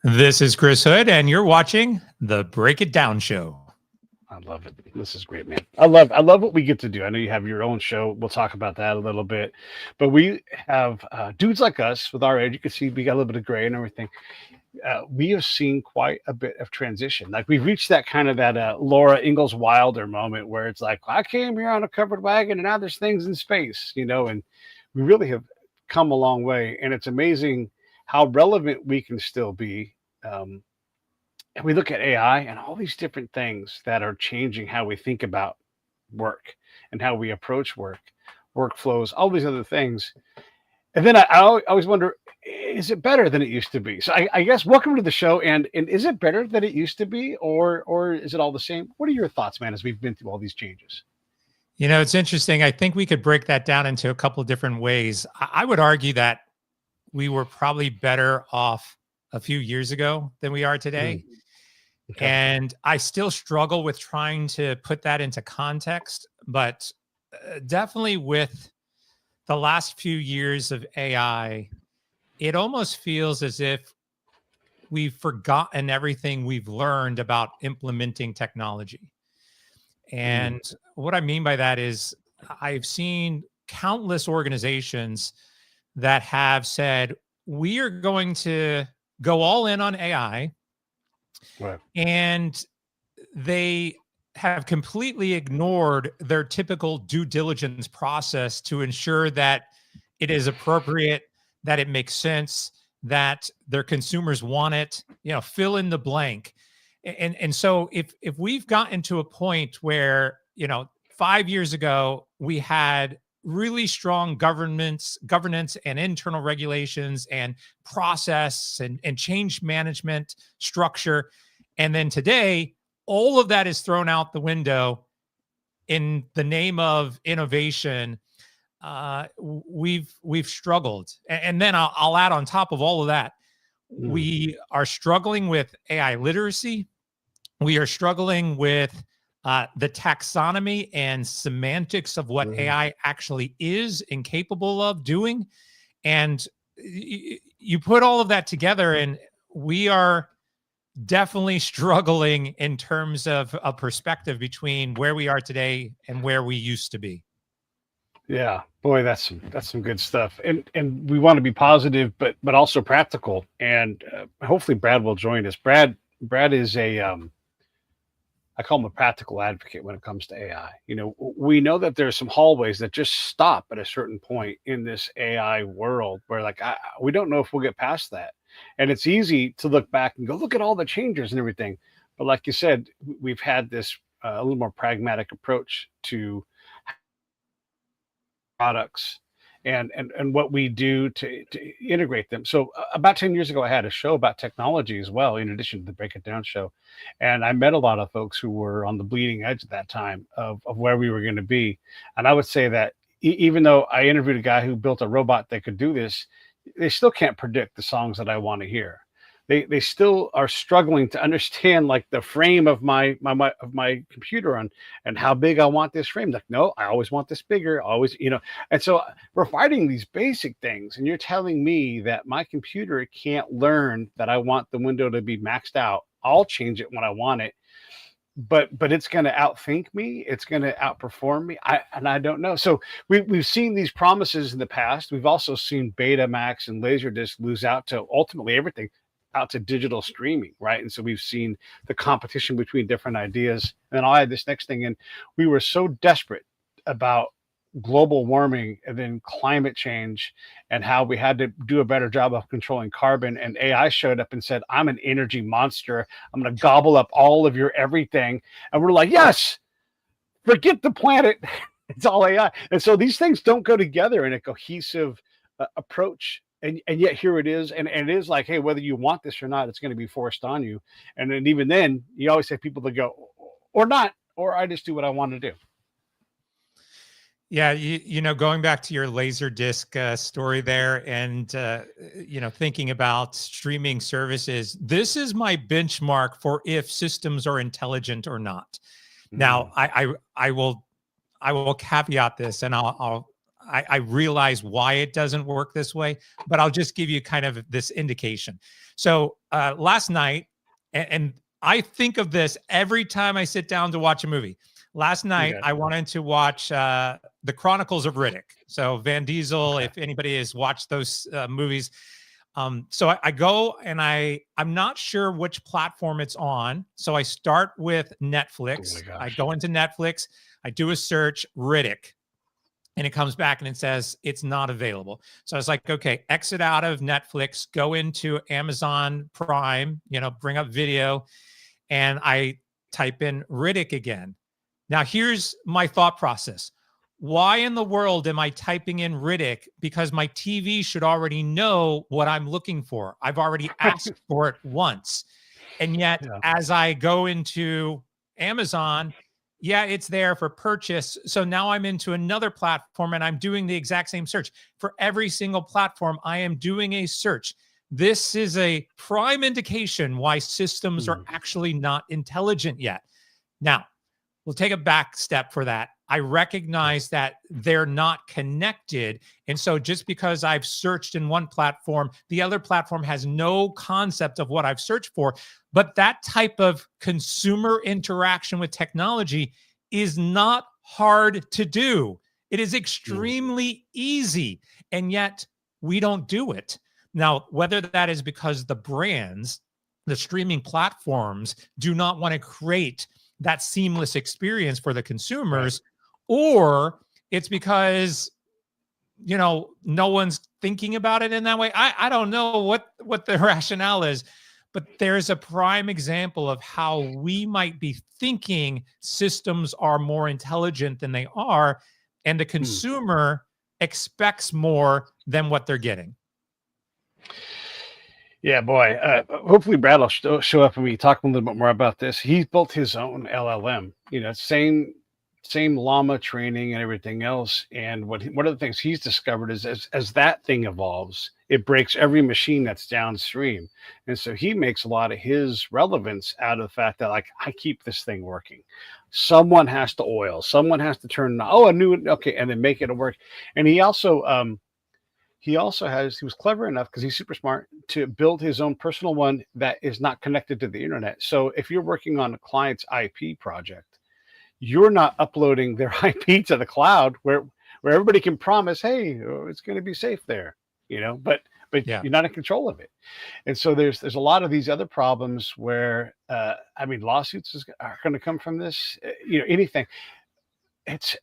This is Chris Hood, and you're watching the Break It Down Show. I love it. This is great, man. I love what we get to do. I know you have your own show. We'll talk about that a little bit, but we have dudes like us with our age. You can see we got a little bit of gray and everything. We have seen quite a bit of transition. Like we've reached that kind of that Laura Ingalls Wilder moment where it's like, I came here on a covered wagon and now there's things in space, and we really have come a long way. And it's amazing how relevant we can still be. And we look at AI and all these different things that are changing how we think about work and how we approach work, workflows, all these other things. And then I always wonder, is it better than it used to be? So I guess welcome to the show. And is it better than it used to be, or is it all the same? What are your thoughts, man, as we've been through all these changes? It's interesting. I think we could break that down into a couple of different ways. I would argue that we were probably better off a few years ago than we are today. Okay. And I still struggle with trying to put that into context, but definitely with the last few years of AI, it almost feels as if we've forgotten everything we've learned about implementing technology. And what I mean by that is I've seen countless organizations that have said, we are going to go all in on AI. Right. And they have completely ignored their typical due diligence process to ensure that it is appropriate, that it makes sense, that their consumers want it, fill in the blank. And so if we've gotten to a point where, 5 years ago, we had really strong governance and internal regulations and process and change management structure. And then today, all of that is thrown out the window in the name of innovation. We've struggled. And then I'll add on top of all of that, we are struggling with AI literacy. We are struggling with the taxonomy and semantics of what AI actually is and capable of doing. And you put all of that together, and we are definitely struggling in terms of a perspective between where we are today and where we used to be. Yeah, boy, that's some good stuff. And we want to be positive, but also practical. And hopefully Brad will join us. Brad is I call him a practical advocate when it comes to AI. We know that there's some hallways that just stop at a certain point in this AI world where we don't know if we'll get past that. And it's easy to look back and go, look at all the changes and everything. But like you said, we've had this a little more pragmatic approach to products and what we do to integrate them. So about 10 years ago, I had a show about technology as well, in addition to the Break It Down show. And I met a lot of folks who were on the bleeding edge at that time of where we were going to be. And I would say that even though I interviewed a guy who built a robot that could do this, they still can't predict the songs that I want to hear. They still are struggling to understand the frame of my computer and how big I want this frame. Like, no, I always want this bigger, always, And so we're fighting these basic things, and you're telling me that my computer can't learn that I want the window to be maxed out. I'll change it when I want it, but it's going to outthink me. It's going to outperform me. I don't know. So we've seen these promises in the past. We've also seen Betamax and Laserdisc lose out to ultimately everything, out to digital streaming, right? And so we've seen the competition between different ideas. And I'll add this next thing in. We were so desperate about global warming and then climate change and how we had to do a better job of controlling carbon. And AI showed up and said, I'm an energy monster. I'm going to gobble up all of your everything. And we're like, yes, forget the planet. It's all AI. And so these things don't go together in a cohesive approach. And yet here it is. And it is like, hey, whether you want this or not, it's going to be forced on you. And then even then, you always have people that go, or not, or I just do what I want to do. Yeah, going back to your Laserdisc story there, and thinking about streaming services, this is my benchmark for if systems are intelligent or not. Now, I will caveat this, and I realize why it doesn't work this way, but I'll just give you kind of this indication. So last night, and I think of this every time I sit down to watch a movie. Last night, Okay. I wanted to watch The Chronicles of Riddick. So Van Diesel, Okay. if anybody has watched those movies. So I go and I'm not sure which platform it's on. So I start with Oh Netflix. my I gosh. go into Netflix, I do a search, Riddick, and it comes back and it says it's not available. So I was like, okay, exit out of Netflix, go into Amazon Prime, bring up video, and I type in Riddick again. Now, here's my thought process. Why in the world am I typing in Riddick? Because my TV should already know what I'm looking for. I've already asked for it once. And yet, Yeah. as I go into Amazon, yeah, it's there for purchase. So now I'm into another platform and I'm doing the exact same search. For every single platform, I am doing a search. This is a prime indication why systems are actually not intelligent yet. Now, we'll take a back step for that. I recognize that they're not connected. And so just because I've searched in one platform, the other platform has no concept of what I've searched for. But that type of consumer interaction with technology is not hard to do. It is extremely easy. And yet we don't do it. Now, whether that is because the brands, the streaming platforms do not want to create that seamless experience for the consumers, or it's because no one's thinking about it in that way. I don't know what the rationale is, but there's a prime example of how we might be thinking systems are more intelligent than they are, and the consumer expects more than what they're getting. Yeah, boy. Hopefully, Brad will show up and we talk a little bit more about this. He built his own LLM. Same llama training and everything else. And one of the things he's discovered is as that thing evolves, it breaks every machine that's downstream. And so he makes a lot of his relevance out of the fact that, like, I keep this thing working. Someone has to oil. Someone has to turn. Oh, a new okay, and then make it work. And he was clever enough, because he's super smart, to build his own personal one that is not connected to the internet. So if you're working on a client's IP project, you're not uploading their IP to the cloud where everybody can promise, hey, it's going to be safe there, but Yeah. you're not in control of it. And so there's a lot of these other problems where, lawsuits are going to come from this, anything. It's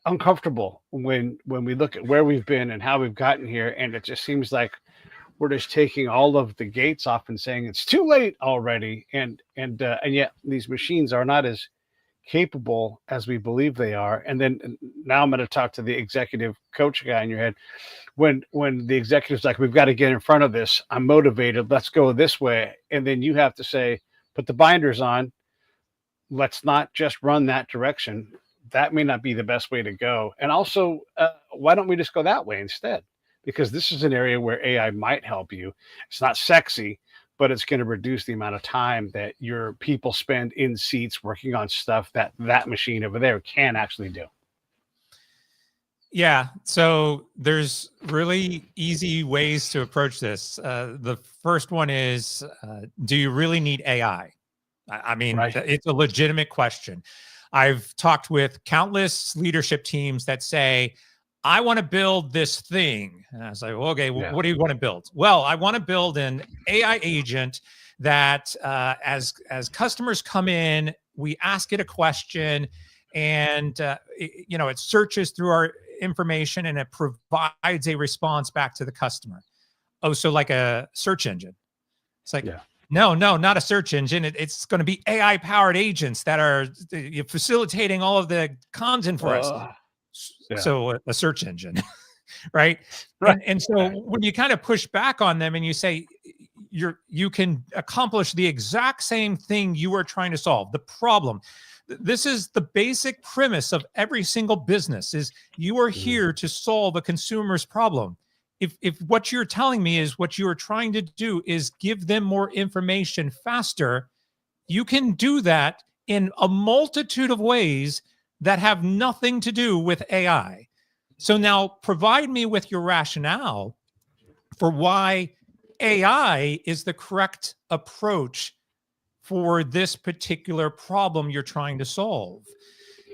uncomfortable when we look at where we've been and how we've gotten here, and it just seems like we're just taking all of the gates off and saying it's too late already, and yet these machines are not as capable as we believe they are. And then now I'm going to talk to the executive coach guy in your head. When the executive's like, we've got to get in front of this, I'm motivated, let's go this way, and then you have to say, put the binders on, let's not just run that direction. That may not be the best way to go. And also, why don't we just go that way instead? Because this is an area where AI might help you. It's not sexy, but it's going to reduce the amount of time that your people spend in seats working on stuff that machine over there can actually do. Yeah. So there's really easy ways to approach this. The first one is, do you really need AI? I mean, Right. It's a legitimate question. I've talked with countless leadership teams that say, I want to build this thing. And I was like, well, okay, what do you want to build? Well, I want to build an AI agent that as customers come in, we ask it a question, and it searches through our information and it provides a response back to the customer. Oh, so like a search engine. It's like, no, not a search engine. It's going to be AI powered agents that are facilitating all of the content for us. So a search engine, right? And so when you kind of push back on them and you say you can accomplish the exact same thing you are trying to solve, the problem. This is the basic premise of every single business: is you are here to solve a consumer's problem. If what you're telling me is what you are trying to do is give them more information faster, you can do that in a multitude of ways that have nothing to do with AI. So now provide me with your rationale for why AI is the correct approach for this particular problem you're trying to solve.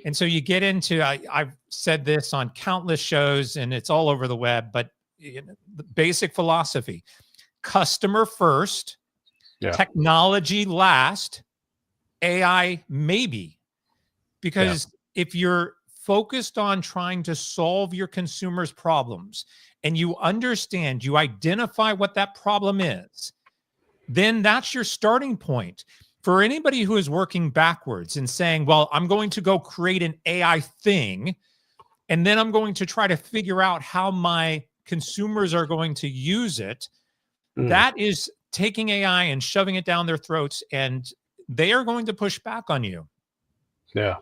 And so you get into, I've said this on countless shows and it's all over the web, but the basic philosophy: customer first, technology last, AI maybe. Because if you're focused on trying to solve your consumers' problems and you understand, you identify what that problem is, then that's your starting point. For anybody who is working backwards and saying, well, I'm going to go create an AI thing, and then I'm going to try to figure out how my consumers are going to use it, that is taking AI and shoving it down their throats, and they are going to push back on you. Yeah.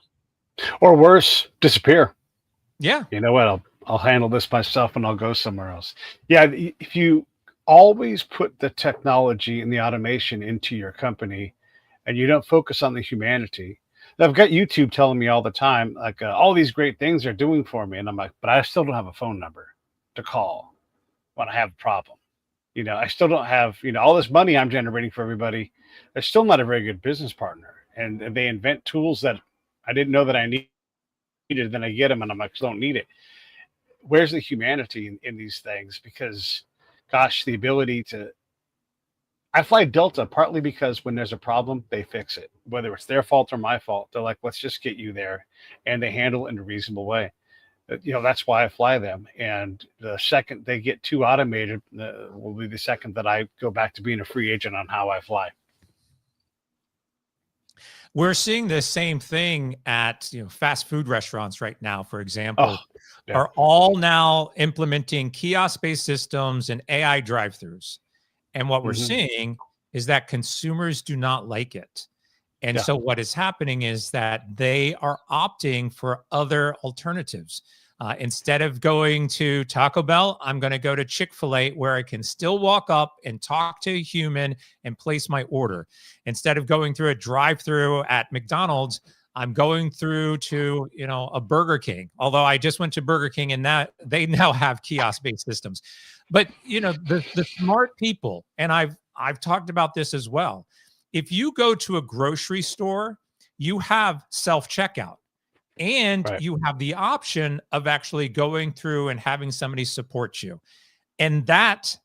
Or worse, disappear. Yeah. You know what? I'll handle this myself and I'll go somewhere else. Yeah. If you always put the technology and the automation into your company and you don't focus on the humanity, I've got YouTube telling me all the time, like, all these great things they're doing for me. And I'm like, but I still don't have a phone number to call when I have a problem. You know, I still don't have, all this money I'm generating for everybody. They're still not a very good business partner. And they invent tools that I didn't know that I needed. Then I get them and I'm like, I don't need it. Where's the humanity in these things? Because, gosh, the ability to, I fly Delta partly because when there's a problem, they fix it, whether it's their fault or my fault. They're like, let's just get you there. And they handle it in a reasonable way. That's why I fly them. And the second they get too automated will be the second that I go back to being a free agent on how I fly. We're seeing the same thing at fast food restaurants right now, for example, are all now implementing kiosk-based systems and AI drive-throughs. And what we're seeing is that consumers do not like it. And so what is happening is that they are opting for other alternatives. Instead of going to Taco Bell, I'm going to go to Chick-fil-A, where I can still walk up and talk to a human and place my order. Instead of going through a drive-through at McDonald's, I'm going through to a Burger King. Although I just went to Burger King and that they now have kiosk-based systems. But the smart people, and I've talked about this as well. If you go to a grocery store, you have self-checkout. And you have the option of actually going through and having somebody support you. And that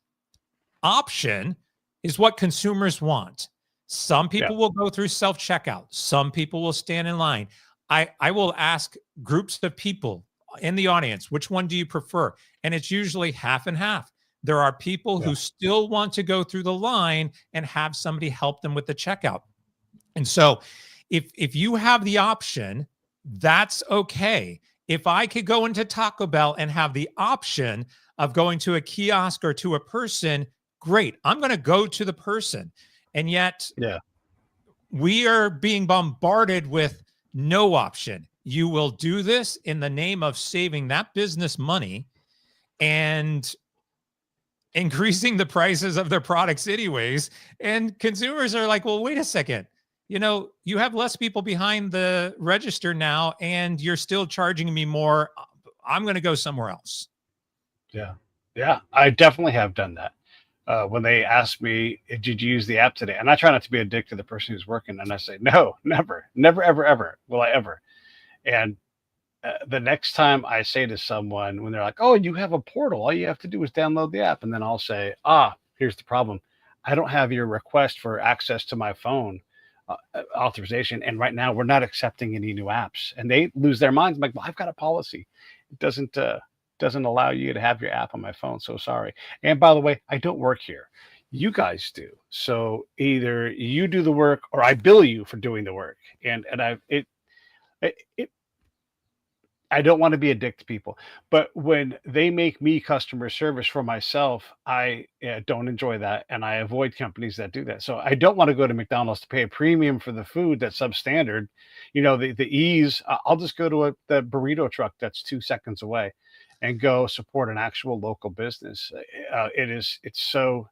option is what consumers want. Some people will go through self-checkout. Some people will stand in line. I will ask groups of people in the audience, which one do you prefer? And it's usually half and half. There are people who still want to go through the line and have somebody help them with the checkout. And so if you have the option, that's okay. If I could go into Taco Bell and have the option of going to a kiosk or to a person, great. I'm going to go to the person. And yet we are being bombarded with no option. You will do this in the name of saving that business money and increasing the prices of their products anyways. And consumers are like, well, wait a second. You have less people behind the register now, and you're still charging me more. I'm going to go somewhere else. Yeah. Yeah. I definitely have done that. When they ask me, did you use the app today? And I try not to be a dick to the person who's working. And I say, no, never, ever, ever will I ever. And the next time I say to someone, when they're like, oh, you have a portal, all you have to do is download the app. And then I'll say, here's the problem. I don't have your request for access to my phone authorization. And right now we're not accepting any new apps. And they lose their minds. I'm like, well, I've got a policy. It doesn't allow you to have your app on my phone. So sorry. And by the way, I don't work here. You guys do. So either you do the work or I bill you for doing the work. And I don't want to be a dick to people, but when they make me customer service for myself, I don't enjoy that. And I avoid companies that do that. So I don't want to go to McDonald's to pay a premium for the food that's substandard. The ease, I'll just go to the burrito truck that's 2 seconds away and go support an actual local business. It's so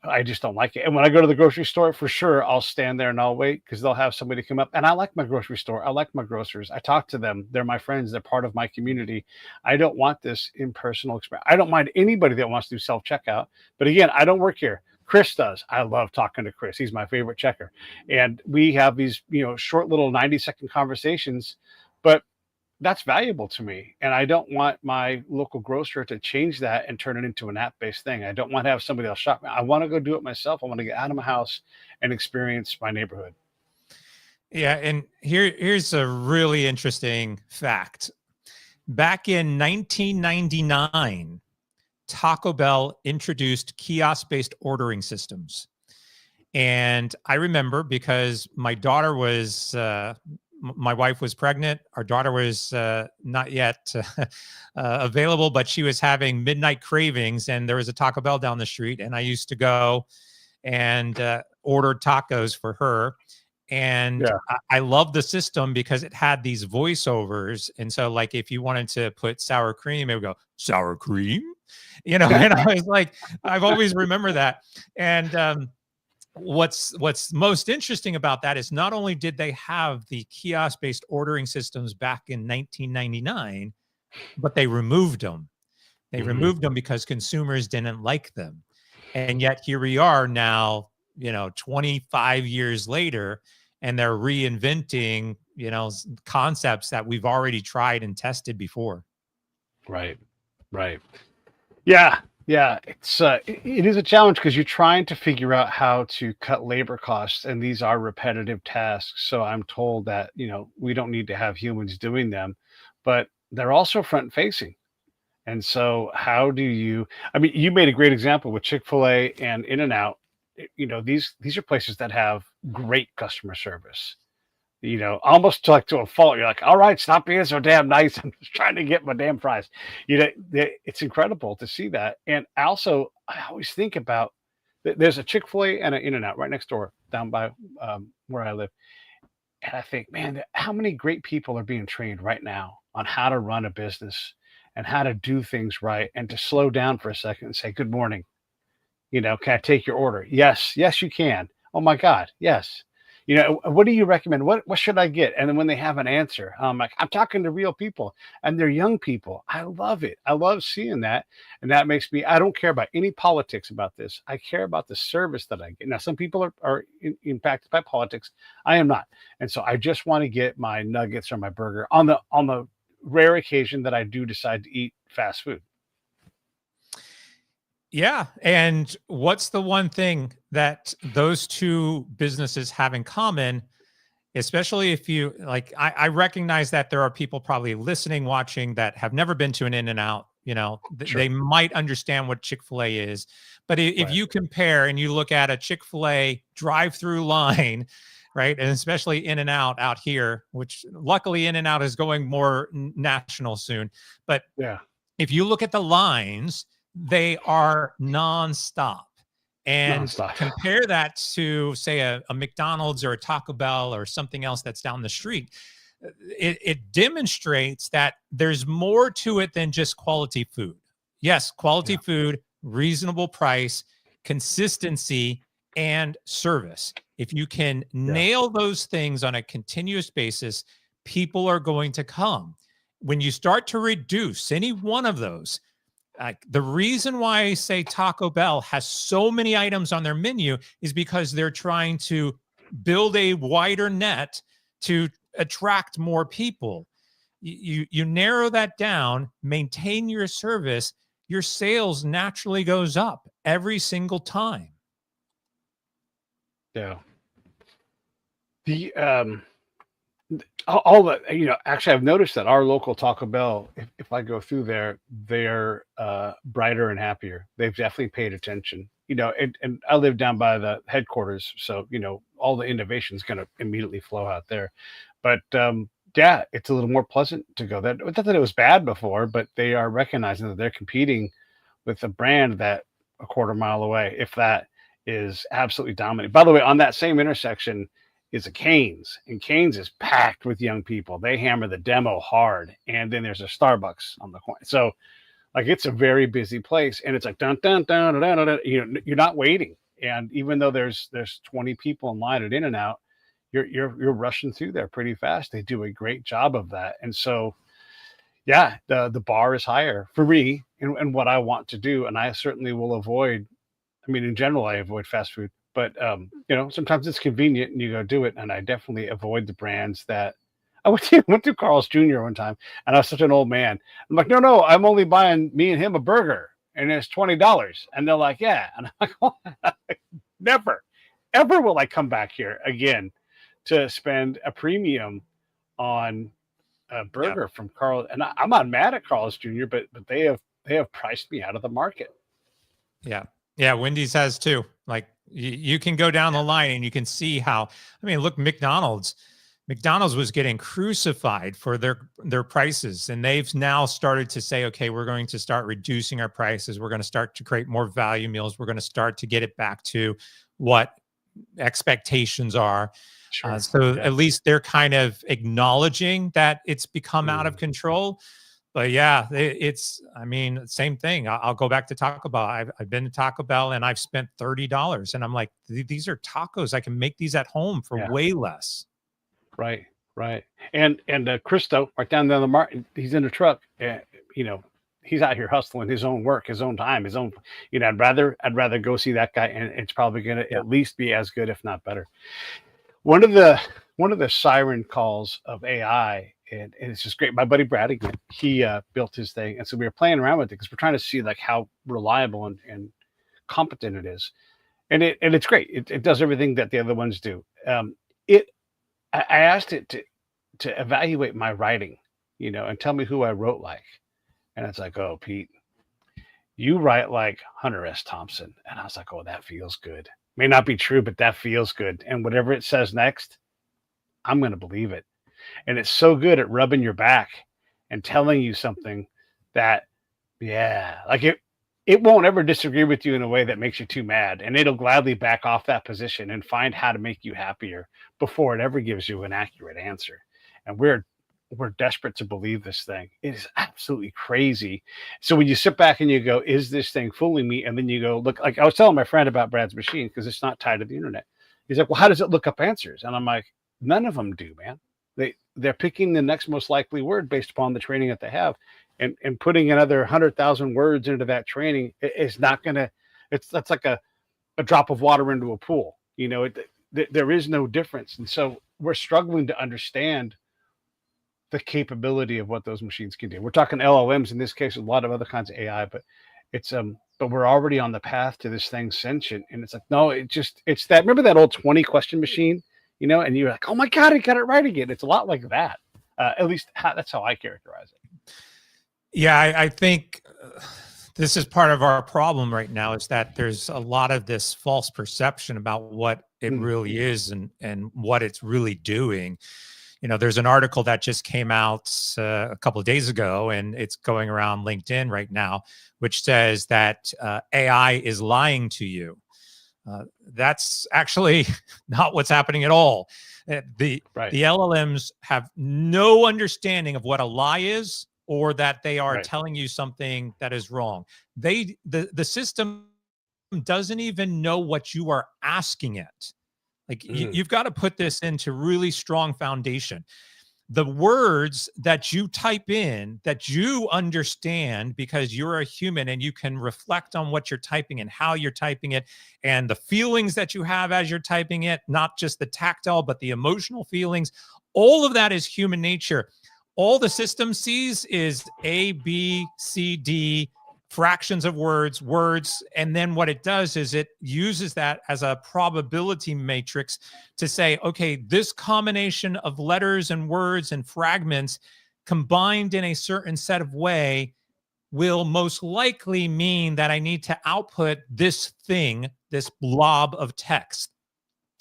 I just don't like it. And when I go to the grocery store, for sure, I'll stand there and I'll wait because they'll have somebody come up. And I like my grocery store. I like my grocers. I talk to them. They're my friends. They're part of my community. I don't want this impersonal experience. I don't mind anybody that wants to do self checkout. But again, I don't work here. Chris does. I love talking to Chris. He's my favorite checker. And we have these, short little 90-second conversations. But that's valuable to me. And I don't want my local grocer to change that and turn it into an app-based thing. I don't want to have somebody else shop me. I want to go do it myself. I want to get out of my house and experience my neighborhood. Yeah, and here's a really interesting fact. Back in 1999, Taco Bell introduced kiosk-based ordering systems. And I remember because my daughter was my wife was pregnant. Our daughter was not yet available, but she was having midnight cravings, and there was a Taco Bell down the street, and I used to go and order tacos for her. And I loved the system because it had these voiceovers. And so, like, if you wanted to put sour cream, it would go, sour cream, and I was like, I've always remembered that. And what's most interesting about that is not only did they have the kiosk-based ordering systems back in 1999, but they removed them. They removed them because consumers didn't like them. And yet here we are now, 25 years later, and they're reinventing, concepts that we've already tried and tested before. Right. Yeah. It is a challenge because you're trying to figure out how to cut labor costs, and these are repetitive tasks. So I'm told that, we don't need to have humans doing them, but they're also front facing. And so how do you, you made a great example with Chick-fil-A and In-N-Out. These are places that have great customer service. Almost like to a fault. You're like, all right, stop being so damn nice. I'm just trying to get my damn fries. It's incredible to see that. And also, I always think about there's a Chick-fil-A and an In-N-Out right next door down by where I live. And I think, man, how many great people are being trained right now on how to run a business and how to do things right and to slow down for a second and say, good morning. Can I take your order? Yes, you can. Oh my God, yes. What do you recommend? What should I get? And then when they have an answer, I'm like, I'm talking to real people, and they're young people. I love it. I love seeing that. And that makes me, I don't care about any politics about this. I care about the service that I get. Now, some people are impacted by politics. I am not. And so I just want to get my nuggets or my burger on the rare occasion that I do decide to eat fast food. Yeah. And what's the one thing that those two businesses have in common, especially if you like, I recognize that there are people probably listening, watching that have never been to an In-N-Out, Sure. They might understand what Chick-fil-A is, but if you compare and you look at a Chick-fil-A drive-through line, right, and especially In-N-Out out here, which luckily In-N-Out is going more national soon, but if you look at the lines, they are nonstop. And compare that to, say, a McDonald's or a Taco Bell or something else that's down the street. It demonstrates that there's more to it than just quality food. Yes, quality food, reasonable price, consistency, and service. If you can nail those things on a continuous basis, people are going to come. When you start to reduce any one of those, the reason why I say Taco Bell has so many items on their menu is because they're trying to build a wider net to attract more people. You narrow that down, maintain your service, your sales naturally goes up every single time. Yeah. All that, actually, I've noticed that our local Taco Bell, if I go through there, they're brighter and happier. They've definitely paid attention, and I live down by the headquarters. So, all the innovation is going to immediately flow out there. But it's a little more pleasant to go there. Not that it was bad before, but they are recognizing that they're competing with a brand that a quarter mile away, if that, is absolutely dominant. By the way, on that same intersection is a Cane's, and Cane's is packed with young people. They hammer the demo hard, and then there's a Starbucks on the corner. So Like it's a very busy place, and it's like dun dun dun dun dun. Dun. You're not waiting, and even though there's 20 people in line at In and Out, you're rushing through there pretty fast. They do a great job of that, and so yeah, the bar is higher for me and what I want to do, and I certainly will avoid. I mean, in general, I avoid fast food, but sometimes it's convenient and you go do it. And I definitely avoid the brands that I went to Carl's Jr. one time, and I was such an old man. I'm like, no, I'm only buying me and him a burger, and it's $20. And they're like, yeah, and I'm like, oh, never, ever will I come back here again to spend a premium on a burger from Carl. And I'm not mad at Carl's Jr., but they have priced me out of the market. Yeah. Yeah. Wendy's has too. Like you can go down the line and you can see how, I mean, look, McDonald's was getting crucified for their prices. And they've now started to say, okay, we're going to start reducing our prices. We're going to start to create more value meals. We're going to start to get it back to what expectations are. Sure. At least they're kind of acknowledging that it's become out of control. But yeah, I mean, same thing. I'll go back to Taco Bell. I've been to Taco Bell and I've spent $30, and I'm like, these are tacos. I can make these at home for way less. Right. And Christo, right down there on the market, he's in the truck. He's out here hustling his own work, his own time, his own. I'd rather go see that guy, and it's probably going to at least be as good, if not better. One of the siren calls of AI, and it's just great. My buddy Brad again, he built his thing, and so we were playing around with it because we're trying to see like how reliable and competent it is, and it's great. It does everything that the other ones do. I asked it to evaluate my writing, and tell me who I wrote like, and it's like, oh, Pete, you write like Hunter S. Thompson, and I was like, oh, that feels good. May not be true, but that feels good. And whatever it says next, I'm going to believe it. And it's so good at rubbing your back and telling you something that, like it won't ever disagree with you in a way that makes you too mad. And it'll gladly back off that position and find how to make you happier before it ever gives you an accurate answer. And we're desperate to believe this thing. It is absolutely crazy. So when you sit back and you go, is this thing fooling me? And then you go, look, like I was telling my friend about Brad's machine because it's not tied to the internet. He's like, well, how does it look up answers? And I'm like, none of them do, man. They're picking the next most likely word based upon the training that they have, and putting another 100,000 words into that training is not going to, that's like a drop of water into a pool. There is no difference. And so we're struggling to understand the capability of what those machines can do. We're talking LLMs in this case, a lot of other kinds of AI, but but we're already on the path to this thing sentient. And it's like, no, it's that, remember that old 20 question machine, and you're like, oh my God, I got it right again. It's a lot like that. At least that's how I characterize it. Yeah. I think this is part of our problem right now, is that there's a lot of this false perception about what it really is and what it's really doing. There's an article that just came out a couple of days ago, and it's going around LinkedIn right now, which says that AI is lying to you. That's actually not what's happening at all. The LLMs have no understanding of what a lie is, or that they are telling you something that is wrong. The system doesn't even know what you are asking it. Like you've got to put this into really strong foundation. The words that you type in, that you understand because you're a human and you can reflect on what you're typing and how you're typing it, and the feelings that you have as you're typing it, not just the tactile, but the emotional feelings, all of that is human nature. All the system sees is A, B, C, D, fractions of words, and then what it does is it uses that as a probability matrix to say, okay, this combination of letters and words and fragments combined in a certain set of way will most likely mean that I need to output this thing, this blob of text.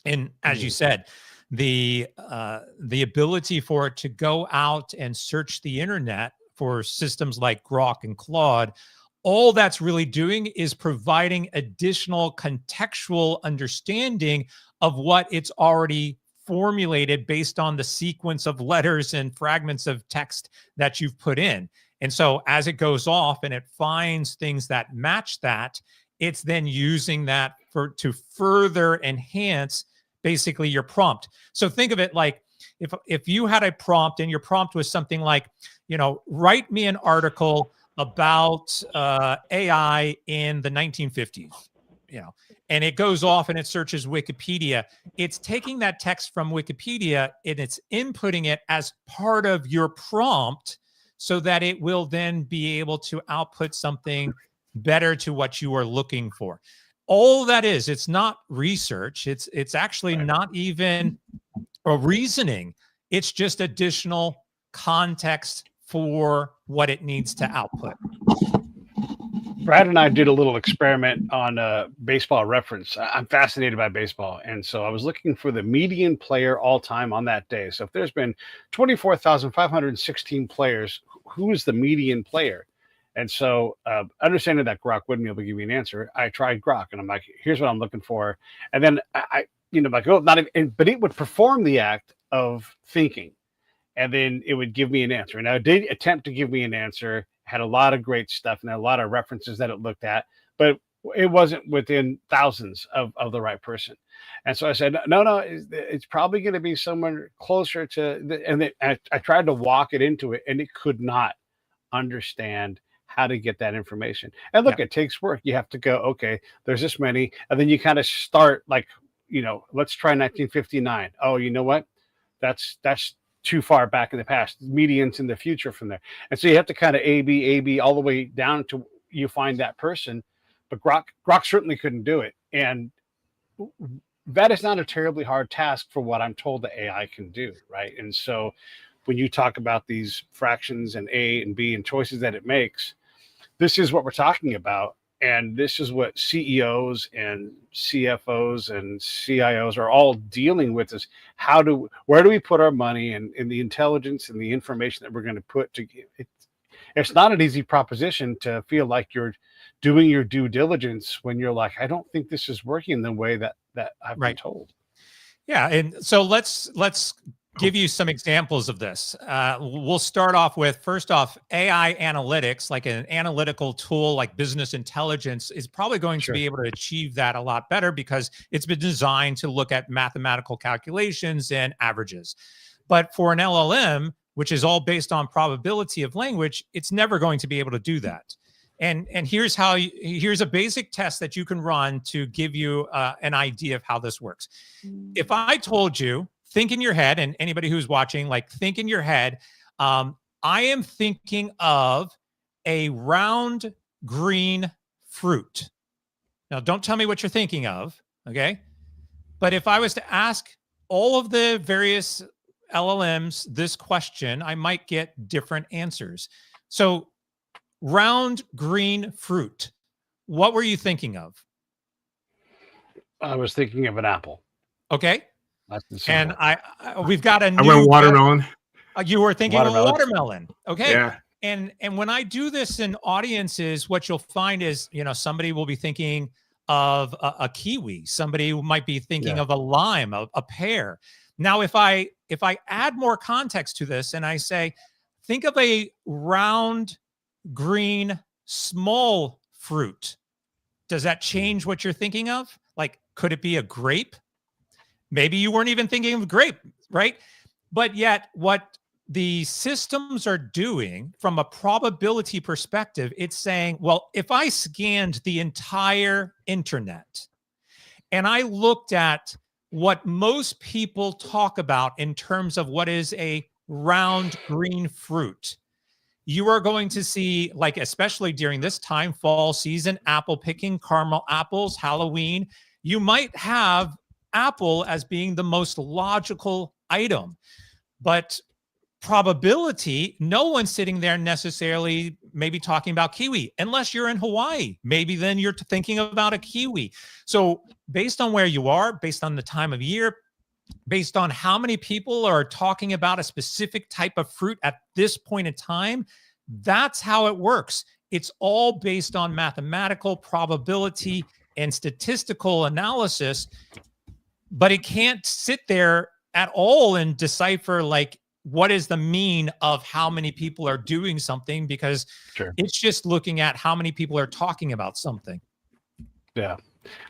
And as you said, the ability for it to go out and search the internet for systems like Grok and Claude, all that's really doing is providing additional contextual understanding of what it's already formulated based on the sequence of letters and fragments of text that you've put in. And so as it goes off and it finds things that match that, it's then using that to further enhance basically your prompt. So think of it like if you had a prompt and your prompt was something like, write me an article about AI in the 1950s, and it goes off and it searches Wikipedia. It's taking that text from Wikipedia and it's inputting it as part of your prompt so that it will then be able to output something better to what you are looking for. All that is, it's not research. It's actually not even a reasoning. It's just additional context for what it needs to output. Brad and I did a little experiment on Baseball Reference. I'm fascinated by baseball. And so I was looking for the median player all time on that day. So if there's been 24,516 players, who is the median player? And so understanding that Grok wouldn't be able to give me an answer, I tried Grok and I'm like, here's what I'm looking for. And then I like, oh, not even, but it would perform the act of thinking. And then it would give me an answer. And I did attempt to give me an answer, had a lot of great stuff and a lot of references that it looked at, but it wasn't within thousands of the right person. And so I said, no, it's probably going to be someone closer to, and then I tried to walk it into it and it could not understand how to get that information. And look, It takes work. You have to go, okay, there's this many. And then you kind of start like, let's try 1959. Oh, you know what? That's too far back in the past. Medians in the future from there. And so you have to kind of A-B all the way down to you find that person. But Grok certainly couldn't do it. And that is not a terribly hard task for what I'm told the AI can do, right? And so when you talk about these fractions and A and B and choices that it makes, this is what we're talking about. And this is what CEOs and CFOs and CIOs are all dealing with is where do we put our money and the intelligence and the information that we're going to put to it. It's not an easy proposition to feel like you're doing your due diligence when you're like, I don't think this is working the way that I've been told. Yeah. And so let's give you some examples of this. We'll start off with, first off, AI analytics, like an analytical tool like business intelligence is probably going to be able to achieve that a lot better because it's been designed to look at mathematical calculations and averages. But for an LLM, which is all based on probability of language, it's never going to be able to do that. And here's a basic test that you can run to give you an idea of how this works. If I told you, think in your head, and anybody who's watching, like think in your head, I am thinking of a round green fruit. Now, don't tell me what you're thinking of, okay? But if I was to ask all of the various LLMs this question, I might get different answers. So round green fruit, what were you thinking of? I was thinking of an apple. Okay. And we've got a new. I went watermelon. You were thinking of watermelon. Okay. Yeah. And when I do this in audiences, what you'll find is, somebody will be thinking of a kiwi. Somebody might be thinking of a lime, a pear. Now, if I add more context to this and I say, think of a round, green, small fruit. Does that change what you're thinking of? Like, could it be a grape? Maybe you weren't even thinking of grape, right? But yet what the systems are doing from a probability perspective, it's saying, well, if I scanned the entire internet and I looked at what most people talk about in terms of what is a round green fruit, you are going to see, like, especially during this time, fall season, apple picking, caramel apples, Halloween, you might have apple as being the most logical item. But probability, no one's sitting there necessarily maybe talking about kiwi, unless you're in Hawaii. Maybe then you're thinking about a kiwi. So based on where you are, based on the time of year, based on how many people are talking about a specific type of fruit at this point in time, that's how it works. It's all based on mathematical probability and statistical analysis, but it can't sit there at all and decipher, like, what is the mean of how many people are doing something, because Sure. it's just looking at how many people are talking about something. Yeah.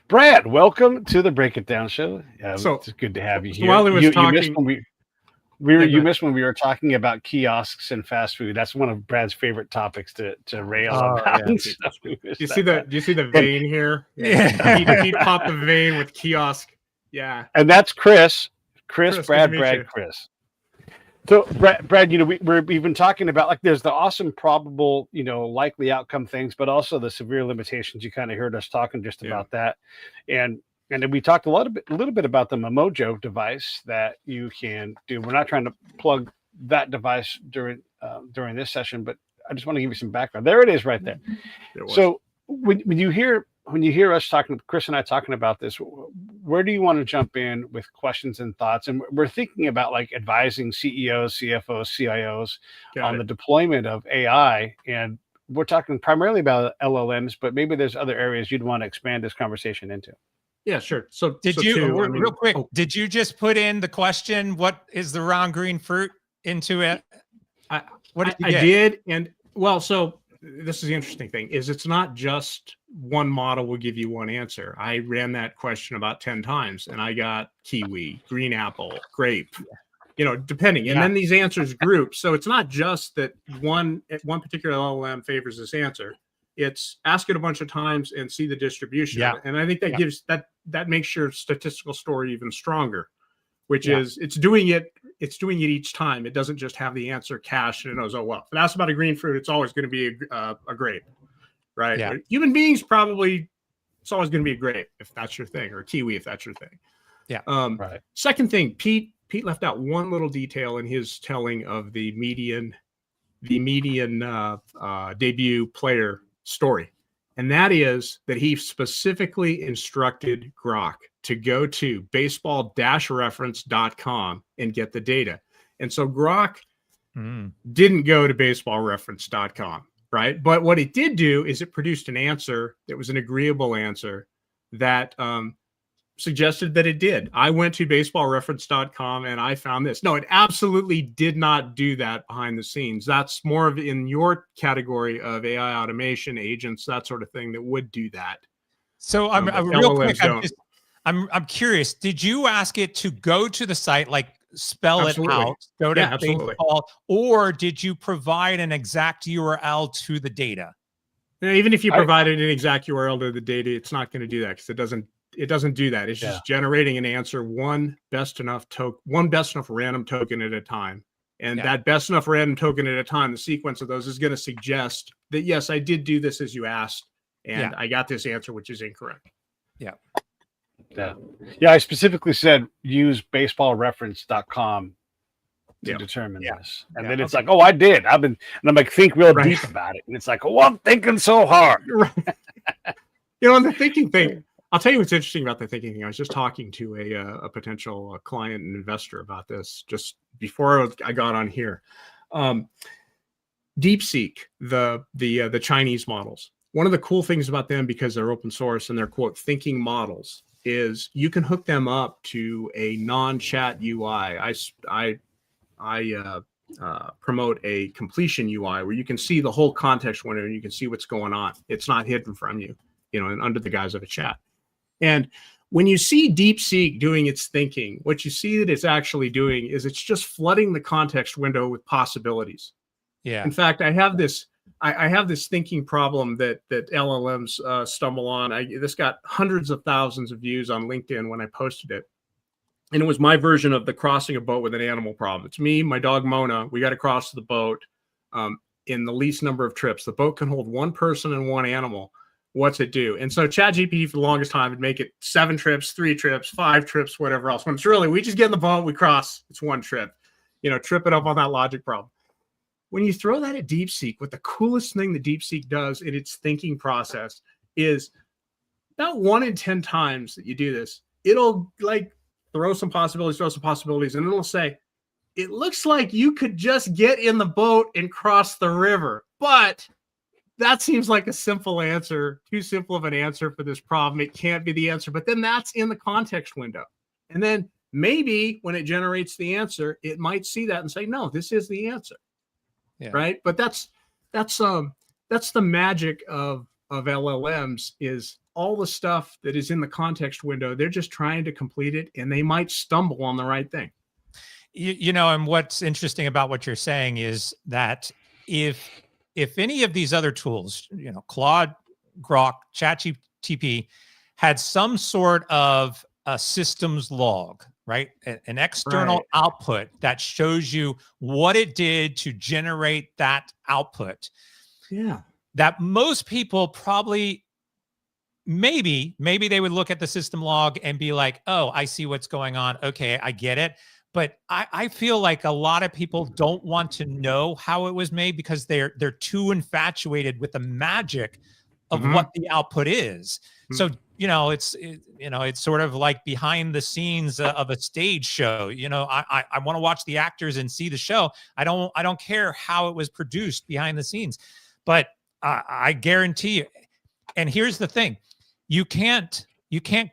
Brad, welcome to the Break It Down show. So it's good to have you here. while he was You talking, missed when you missed when we were talking about kiosks and fast food. That's one of Brad's favorite topics to rail about. Yeah. So Do you see the vein here? Yeah. He popped the vein with kiosk. Yeah. And that's Chris, Chris, good Brad, to meet you. Chris. So Brad, we've been talking about, like, there's the awesome, probable, likely outcome things, but also the severe limitations. You kind of heard us talking just about that, and then we talked a little bit about the Memojo device that you can do. We're not trying to plug that device during this session, but I just want to give you some background. There it is, right there. So when you hear us talking, Chris and I talking about this, where do you want to jump in with questions and thoughts? And we're thinking about, like, advising CEOs, CFOs, CIOs on the deployment of AI. And we're talking primarily about LLMs, but maybe there's other areas you'd want to expand this conversation into. Yeah, sure. So did real quick, did you just put in the question, what is the round green fruit, into it? What did you get? I did. And well, so this is the interesting thing, is it's not just one model will give you one answer. I ran that question about 10 times and I got kiwi, green apple, grape, depending. And then these answers group. So it's not just that one particular LLM favors this answer. It's ask it a bunch of times and see the distribution. Yeah. And I think that gives that makes your statistical story even stronger, which is it's doing it each time. It doesn't just have the answer cached and it knows, oh, well, if it asks about a green fruit, it's always going to be a grape, right? Yeah. Human beings, probably it's always going to be a grape if that's your thing, or a kiwi if that's your thing. Yeah. Right. Second thing, Pete left out one little detail in his telling of the median debut player story. And that is that he specifically instructed Grok to go to baseball-reference.com and get the data. And so Grok didn't go to baseball-reference.com, right? But what it did do is it produced an answer that was an agreeable answer that suggested that it did. I went to baseball-reference.com and I found this. No, it absolutely did not do that behind the scenes. That's more of in your category of AI automation, agents, that sort of thing that would do that. So I'm real quick. I'm curious. Did you ask it to go to the site, like spell it out, go to baseball, or did you provide an exact URL to the data? Even if you provided an exact URL to the data, it's not going to do that because it doesn't do that. It's just generating an answer, one best enough random token at a time. And that best enough random token at a time, the sequence of those is going to suggest that, yes, I did do this as you asked, and I got this answer, which is incorrect. Yeah. Yeah. I specifically said use baseballreference.com to determine this. And then it's like, oh, I did. And I'm like, think real deep about it. And it's like, oh, I'm thinking so hard. And the thinking thing, I'll tell you what's interesting about the thinking thing. I was just talking to a potential client and investor about this just before I got on here. DeepSeek, the Chinese models. One of the cool things about them, because they're open source and they're, quote, thinking models, is you can hook them up to a non-chat UI. I promote a completion UI where you can see the whole context window and you can see what's going on. It's not hidden from you, and under the guise of a chat. And when you see DeepSeek doing its thinking, what you see that it's actually doing is it's just flooding the context window with possibilities. Yeah. In fact, I have this thinking problem that LLMs stumble on. This got hundreds of thousands of views on LinkedIn when I posted it. And it was my version of the crossing a boat with an animal problem. It's me, my dog Mona. We got to cross the boat in the least number of trips. The boat can hold one person and one animal. What's it do? And so ChatGPT for the longest time would make it 7 trips, 3 trips, 5 trips, whatever else. When it's really, we just get in the boat, we cross, it's 1 trip. Trip it up on that logic problem. When you throw that at DeepSeek, what the coolest thing that DeepSeek does in its thinking process is about 1 in 10 times that you do this, it'll throw some possibilities, and it'll say, it looks like you could just get in the boat and cross the river, but that seems like a simple answer, too simple of an answer for this problem. It can't be the answer, but then that's in the context window. And then maybe when it generates the answer, it might see that and say, no, this is the answer. Yeah. Right. But that's the magic of LLMs, is all the stuff that is in the context window. They're just trying to complete it, and they might stumble on the right thing. You know, and what's interesting about what you're saying is that if any of these other tools, you know, Claude, Grok, ChatGPT, had some sort of a systems log, right? An external output that shows you what it did to generate that output. Yeah. That most people probably, maybe they would look at the system log and be like, oh, I see what's going on. Okay, I get it. But I feel like a lot of people don't want to know how it was made because they're too infatuated with the magic of what the output is. So, you know, it's sort of like behind the scenes of a stage show. You know, I want to watch the actors and see the show. I don't care how it was produced behind the scenes, but I guarantee you. And here's the thing: you can't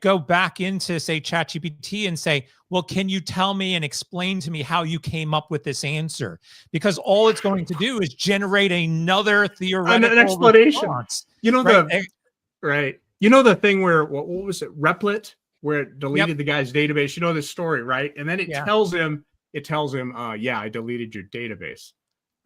go back into, say, ChatGPT and say, well, can you tell me and explain to me how you came up with this answer? Because all it's going to do is generate another theoretical explanation. Response, you know, right? You know, the thing where, what was it? Replit, where it deleted the guy's database. You know this story, right? And then it tells him, yeah, I deleted your database.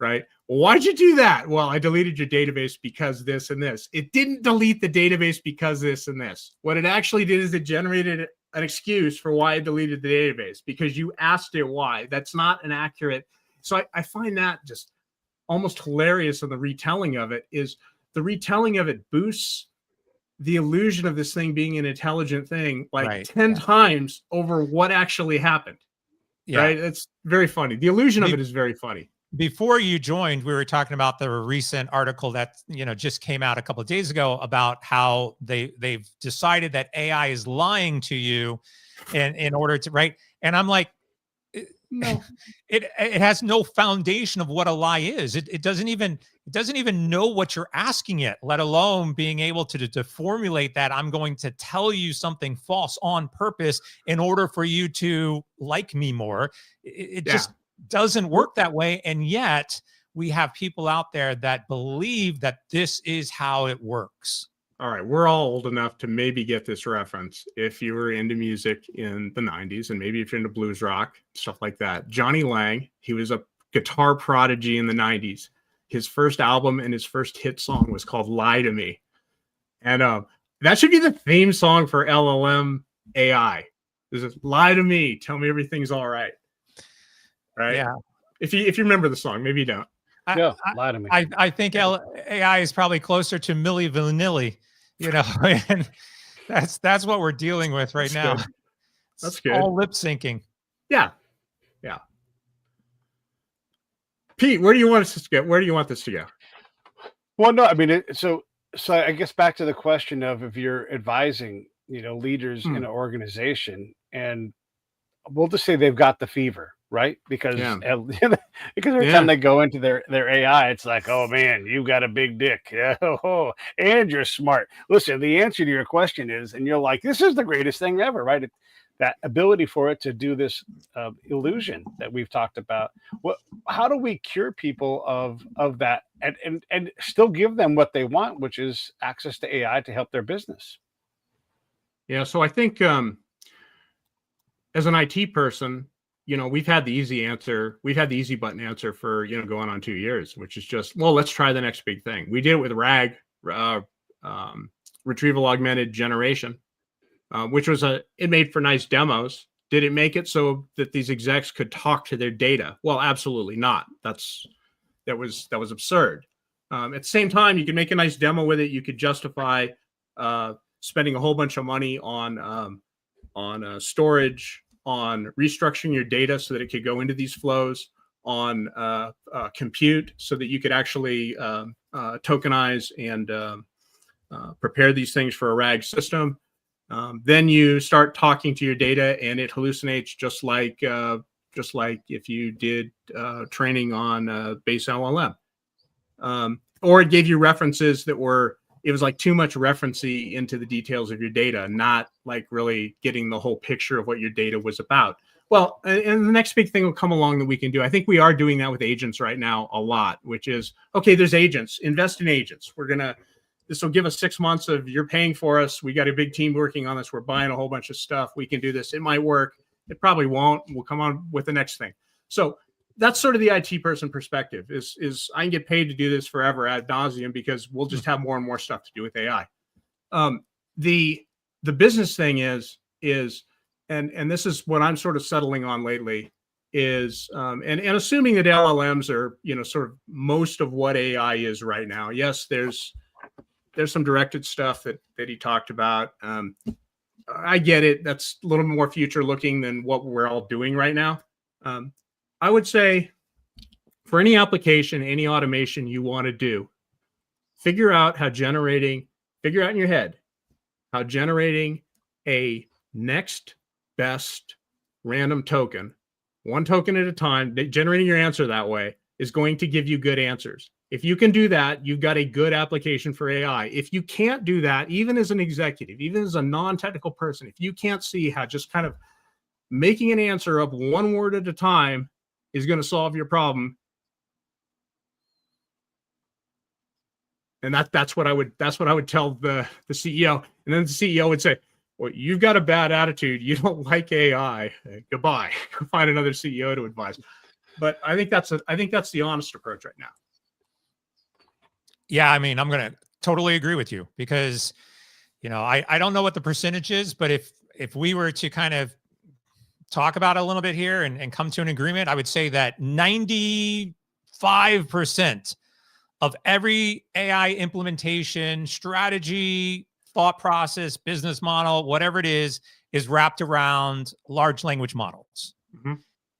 Right? Well, why'd you do that? Well, I deleted your database because this and this. It didn't delete the database because this and this. What it actually did is it generated an excuse for why it deleted the database, because you asked it why. That's not an accurate. So I find that just almost hilarious. In the retelling of it, is the retelling of it boosts the illusion of this thing being an intelligent thing like 10 times over what actually happened. Yeah. Right? It's very funny. The illusion of it is very funny. Before you joined, we were talking about the recent article that, you know, just came out a couple of days ago about how they've decided that AI is lying to you in order to, right? And I'm like, no, it has no foundation of what a lie is. It doesn't even know what you're asking it, let alone being able to formulate that. I'm going to tell you something false on purpose in order for you to like me more. It just doesn't work that way. And yet we have people out there that believe that this is how it works. All right, we're all old enough to maybe get this reference if you were into music in the 90s, and maybe if you're into blues rock, stuff like that. Johnny Lang, he was a guitar prodigy in the 90s. His first album and his first hit song was called Lie to Me. And that should be the theme song for LLM AI. This is lie to me, tell me everything's all right. Right? Yeah. If you remember the song, maybe you don't. Lie to me. I think AI is probably closer to Milli Vanilli, you know, and that's what we're dealing with right now. Good. That's good. All lip syncing. Yeah. Yeah. Pete, where do you want us to go? Where do you want this to go? Well, no, I mean, so I guess back to the question of if you're advising, you know, leaders in an organization, and we'll just say they've got the fever, right? Because because every time they go into their AI, it's like, oh man, you've got a big dick, and you're smart. Listen, the answer to your question is, and you're like, this is the greatest thing ever, right? That ability for it to do this illusion that we've talked about. How do we cure people of that and still give them what they want, which is access to AI to help their business? Yeah, so I think as an IT person, you know, we've had the easy button answer for, you know, going on 2 years, which is just, well, let's try the next big thing. We did it with RAG, retrieval augmented generation, which was it made for nice demos. Did it make it so that these execs could talk to their data? Well, absolutely not. That was absurd. At the same time, you could make a nice demo with it. You could justify spending a whole bunch of money on storage, on restructuring your data so that it could go into these flows, on compute so that you could actually tokenize and prepare these things for a RAG system. Then you start talking to your data, and it hallucinates just like if you did training on base LLM, or it gave you references that were it was like too much referencing into the details of your data, not like really getting the whole picture of what your data was about. Well, and the next big thing will come along that we can do. I think we are doing that with agents right now a lot, which is, okay, there's agents, invest in agents. This will give us 6 months of you're paying for us. We got a big team working on this. We're buying a whole bunch of stuff. We can do this. It might work. It probably won't. We'll come on with the next thing. So that's sort of the IT person perspective is I can get paid to do this forever ad nauseum because we'll just have more and more stuff to do with AI. The business thing is, and this is what I'm sort of settling on lately is, and assuming that LLMs are, sort of most of what AI is right now. Yes, there's some directed stuff that he talked about. I get it. That's a little more future looking than what we're all doing right now. I would say for any application, any automation you want to do, figure out in your head how generating a next best random token, one token at a time, generating your answer that way is going to give you good answers. If you can do that, you've got a good application for AI. If you can't do that, even as an executive, even as a non-technical person, if you can't see how just kind of making an answer up one word at a time is going to solve your problem, and that's what I would tell the CEO, and then the CEO would say, "Well, you've got a bad attitude. You don't like AI. Goodbye. Go find another CEO to advise." But I think that's the honest approach right now. Yeah, I mean, I'm going to totally agree with you because, I don't know what the percentage is, but if we were to kind of talk about it a little bit here and come to an agreement, I would say that 95% of every AI implementation, strategy, thought process, business model, whatever it is wrapped around large language models. Mm-hmm.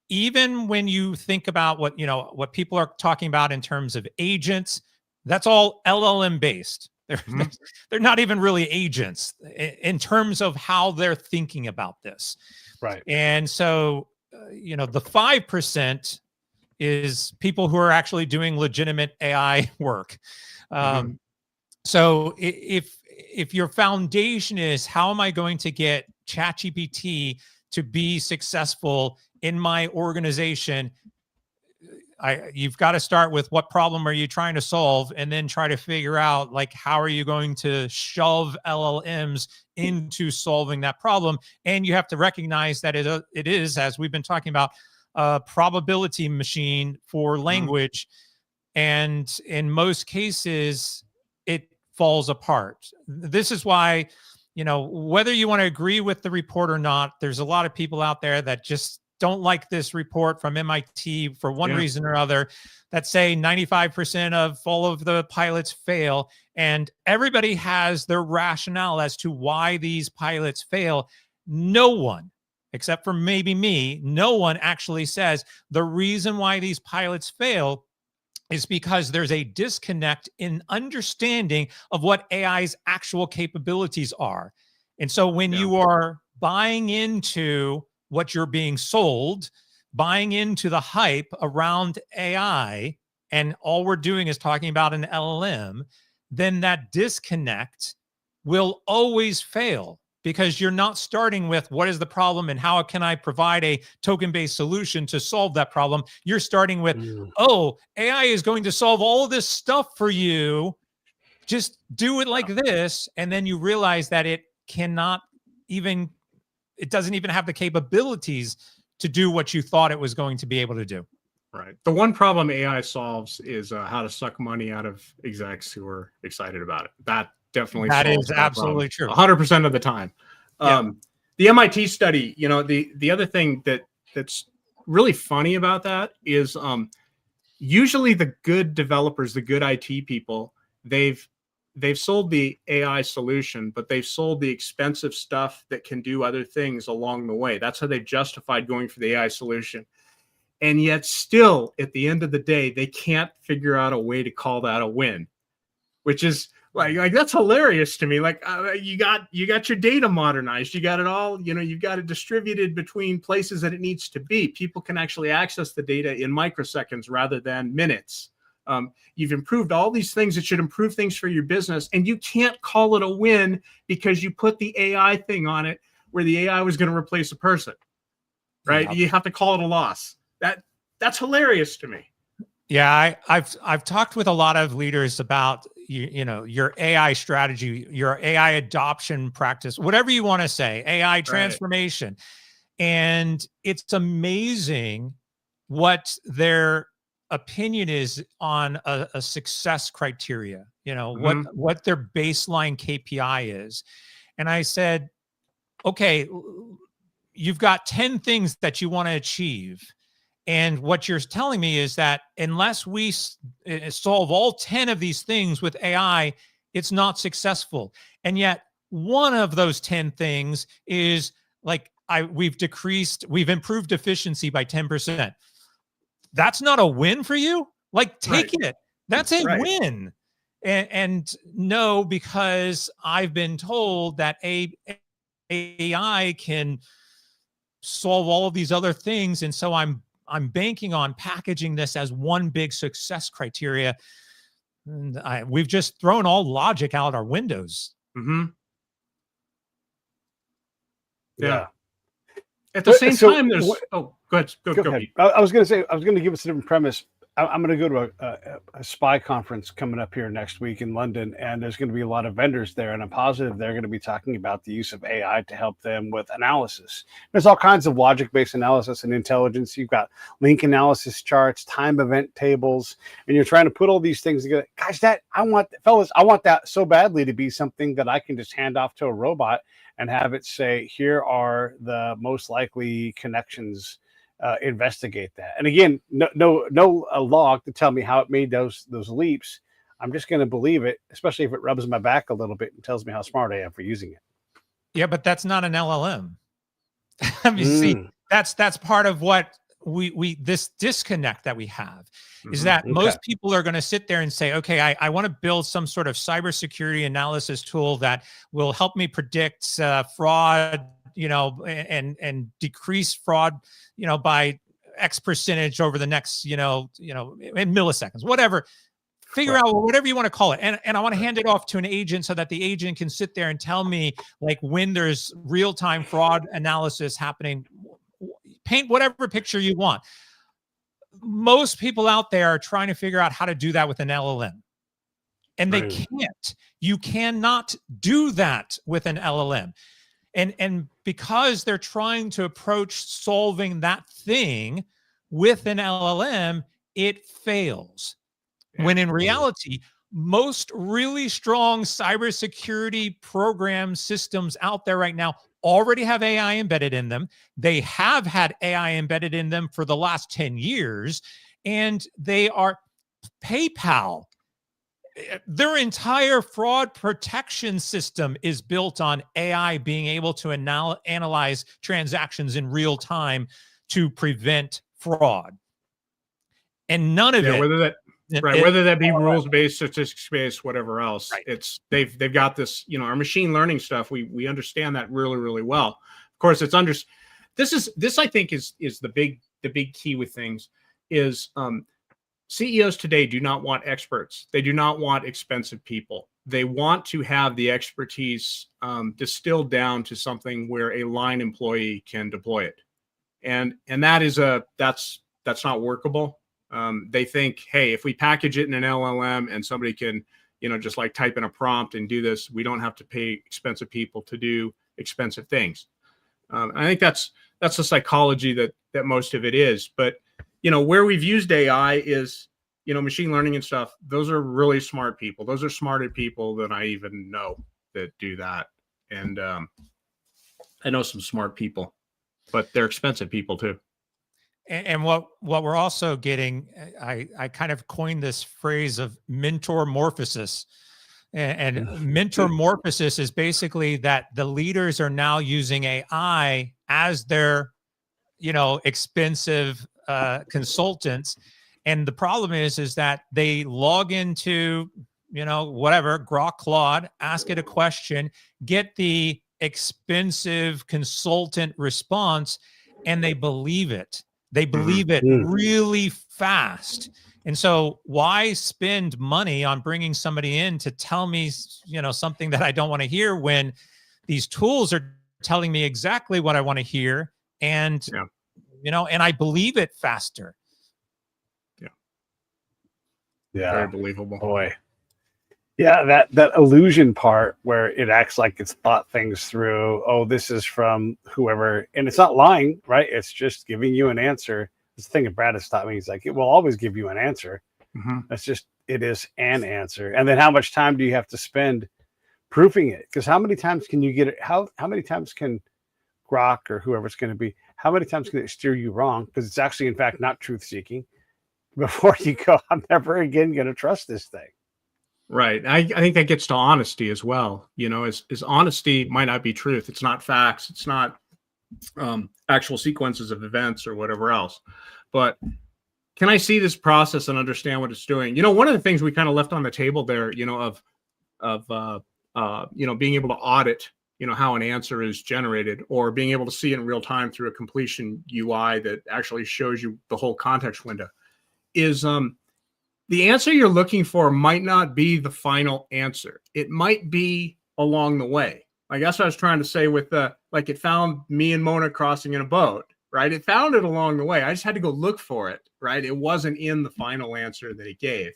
Even when you think about what people are talking about in terms of agents, that's all LLM based. They're not even really agents in terms of how they're thinking about this. Right. And so, the 5% is people who are actually doing legitimate AI work. So if your foundation is how am I going to get ChatGPT to be successful in my organization, you've got to start with what problem are you trying to solve, and then try to figure out how are you going to shove LLMs into solving that problem. And you have to recognize that it is, as we've been talking about, a probability machine for language. And in most cases, it falls apart. This is why, whether you want to agree with the report or not, there's a lot of people out there that just don't like this report from MIT for one reason or other, that say 95% of all of the pilots fail. And everybody has their rationale as to why these pilots fail. No one, except for maybe me, no one actually says the reason why these pilots fail is because there's a disconnect in understanding of what AI's actual capabilities are. And so when you are buying into what you're being sold, buying into the hype around AI, and all we're doing is talking about an LLM, then that disconnect will always fail because you're not starting with what is the problem and how can I provide a token-based solution to solve that problem. You're starting with, oh, AI is going to solve all of this stuff for you. Just do it like this. And then you realize that it doesn't even have the capabilities to do what you thought it was going to be able to do. Right. The one problem AI solves is how to suck money out of execs who are excited about it. That definitely is absolutely true. 100% of the time. The MIT study, the other thing that's really funny about that is usually the good developers, the good IT people, they've sold the AI solution, but they've sold the expensive stuff that can do other things along the way. That's how they've justified going for the AI solution. And yet still, at the end of the day, they can't figure out a way to call that a win, which is like that's hilarious to me. You got your data modernized. You got it all, you've got it distributed between places that it needs to be. People can actually access the data in microseconds rather than minutes. You've improved all these things that should improve things for your business, and you can't call it a win because you put the AI thing on it where the AI was going to replace a person, right? Yep. You have to call it a loss. That's hilarious to me. Yeah, I've talked with a lot of leaders about your AI strategy, your AI adoption practice, whatever you want to say, AI transformation. And it's amazing what their opinion is on a success criteria, what their baseline KPI is. And I said, okay, you've got 10 things that you want to achieve. And what you're telling me is that unless we solve all 10 of these things with AI, it's not successful. And yet one of those 10 things is like, we've improved efficiency by 10%. That's not a win for you? Like, take it. That's a win. And no, because I've been told that AI can solve all of these other things. And so I'm banking on packaging this as one big success criteria. And we've just thrown all logic out our windows. Yeah. At the same time, there's go ahead. Go ahead. I was going to give us a different premise. I'm going to go to a SPY conference coming up here next week in London, and there's going to be a lot of vendors there, and I'm positive they're going to be talking about the use of AI to help them with analysis. There's all kinds of logic-based analysis and intelligence. You've got link analysis charts, time event tables, and you're trying to put all these things together. Guys, I want that so badly to be something that I can just hand off to a robot and have it say, here are the most likely connections. Investigate that. And again, no log to tell me how it made those leaps. I'm just going to believe it, especially if it rubs my back a little bit and tells me how smart I am for using it. Yeah, but that's not an LLM. I mean, see, that's part of what this disconnect that we have is that most people are going to sit there and say, okay, I want to build some sort of cybersecurity analysis tool that will help me predict fraud, and decrease fraud, by X percentage over the next, in milliseconds, whatever. Figure out whatever you want to call it. And I want to hand it off to an agent so that the agent can sit there and tell me like when there's real-time fraud analysis happening. Paint whatever picture you want. Most people out there are trying to figure out how to do that with an LLM. And they can't. You cannot do that with an LLM. And because they're trying to approach solving that thing with an LLM, it fails. When in reality, most really strong cybersecurity program systems out there right now already have AI embedded in them. They have had AI embedded in them for the last 10 years, and they are PayPal. Their entire fraud protection system is built on AI being able to analyze transactions in real time to prevent fraud. And none of it. Whether that be rules-based, statistics-based, whatever else, they've got this, our machine learning stuff. We understand that really, really well. Of course, this I think is the big key with things is CEOs today do not want experts. They do not want expensive people. They want to have the expertise distilled down to something where a line employee can deploy it, and that's not workable. They think, hey, if we package it in an LLM and somebody can, just like type in a prompt and do this, we don't have to pay expensive people to do expensive things. I think that's the psychology that most of it is. But where we've used AI is, machine learning and stuff. Those are really smart people. Those are smarter people than I even know that do that. And I know some smart people, but they're expensive people too. And what we're also getting, I kind of coined this phrase of mentormorphosis. And mentormorphosis is basically that the leaders are now using AI as their, expensive consultants. And the problem is that they log into, whatever, Grok Claude, ask it a question, get the expensive consultant response, and they believe it. They believe it Mhm. really fast. And so why spend money on bringing somebody in to tell me, something that I don't want to hear, when these tools are telling me exactly what I want to hear, and Yeah. and I believe it faster. Yeah, Very believable. boy. Yeah, that illusion part where it acts like it's thought things through. Oh, this is from whoever, and it's not lying, right? It's just giving you an answer. This thing that Brad has taught me, he's like, it will always give you an answer. Mm-hmm. That's just, it is an answer. And then how much time do you have to spend proofing it? Because how many times can you get it? How many times can Grok or whoever it's going to be, how many times can it steer you wrong? Because it's actually, in fact, not truth seeking, before you go, I'm never again going to trust this thing. Right. I think that gets to honesty as well. Is honesty might not be truth. It's not facts. It's not actual sequences of events or whatever else. But can I see this process and understand what it's doing? One of the things we kind of left on the table there, of being able to audit, how an answer is generated, or being able to see it in real time through a completion UI that actually shows you the whole context window, is the answer you're looking for might not be the final answer. It might be along the way. Like that's what I was trying to say with like it found me and Mona crossing in a boat, right? It found it along the way. I just had to go look for it, right? It wasn't in the final answer that it gave.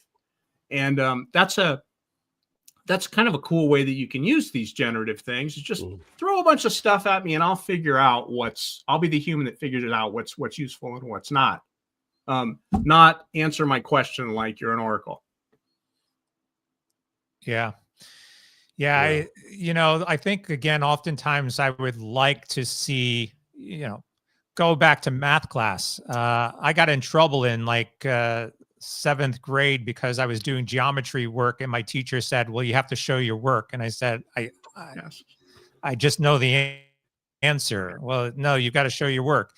And that's kind of a cool way that you can use these generative things. Is just throw a bunch of stuff at me and I'll figure out I'll be the human that figures it out, what's useful and what's not. Not answer my question like you're an oracle. Yeah. I think, again, oftentimes I would like to see, go back to math class. I got in trouble in like 7th grade because I was doing geometry work and my teacher said, well, you have to show your work. And I said, Yes. I just know the answer. Well, no, you've got to show your work.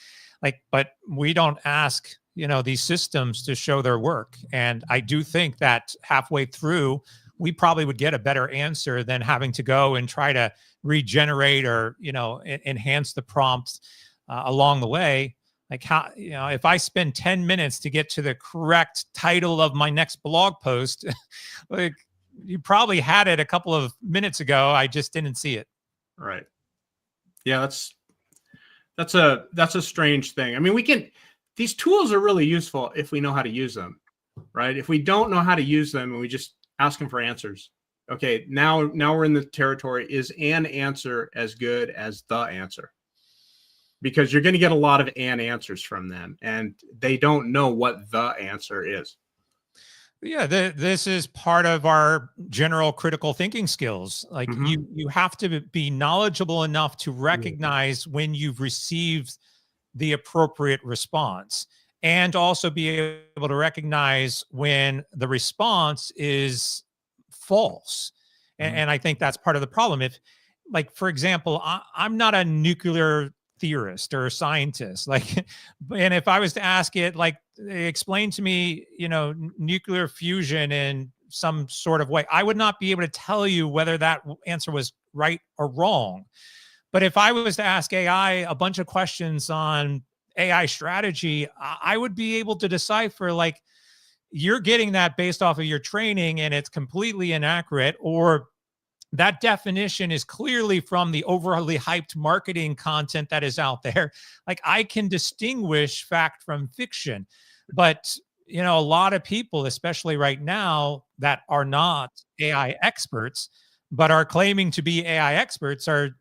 But we don't ask, these systems to show their work. And I do think that halfway through, we probably would get a better answer than having to go and try to regenerate or, enhance the prompts along the way. Like how, if I spend 10 minutes to get to the correct title of my next blog post, like you probably had it a couple of minutes ago. I just didn't see it. Right. Yeah, that's a strange thing. I mean, these tools are really useful if we know how to use them, right? If we don't know how to use them and we just ask them for answers. Okay, now we're in the territory, is an answer as good as the answer? Because you're going to get a lot of an answers from them and they don't know what the answer is. Yeah, this is part of our general critical thinking skills. Like you have to be knowledgeable enough to recognize when you've received the appropriate response, and also be able to recognize when the response is false. And I think that's part of the problem. If, like, for example, I'm not a nuclear theorist or a scientist, and if I was to ask it, like, explain to me, nuclear fusion in some sort of way, I would not be able to tell you whether that answer was right or wrong. But if I was to ask AI a bunch of questions on AI strategy, I would be able to decipher, like, you're getting that based off of your training and it's completely inaccurate, or that definition is clearly from the overly hyped marketing content that is out there. Like, I can distinguish fact from fiction. But, a lot of people, especially right now, that are not AI experts, but are claiming to be AI experts, are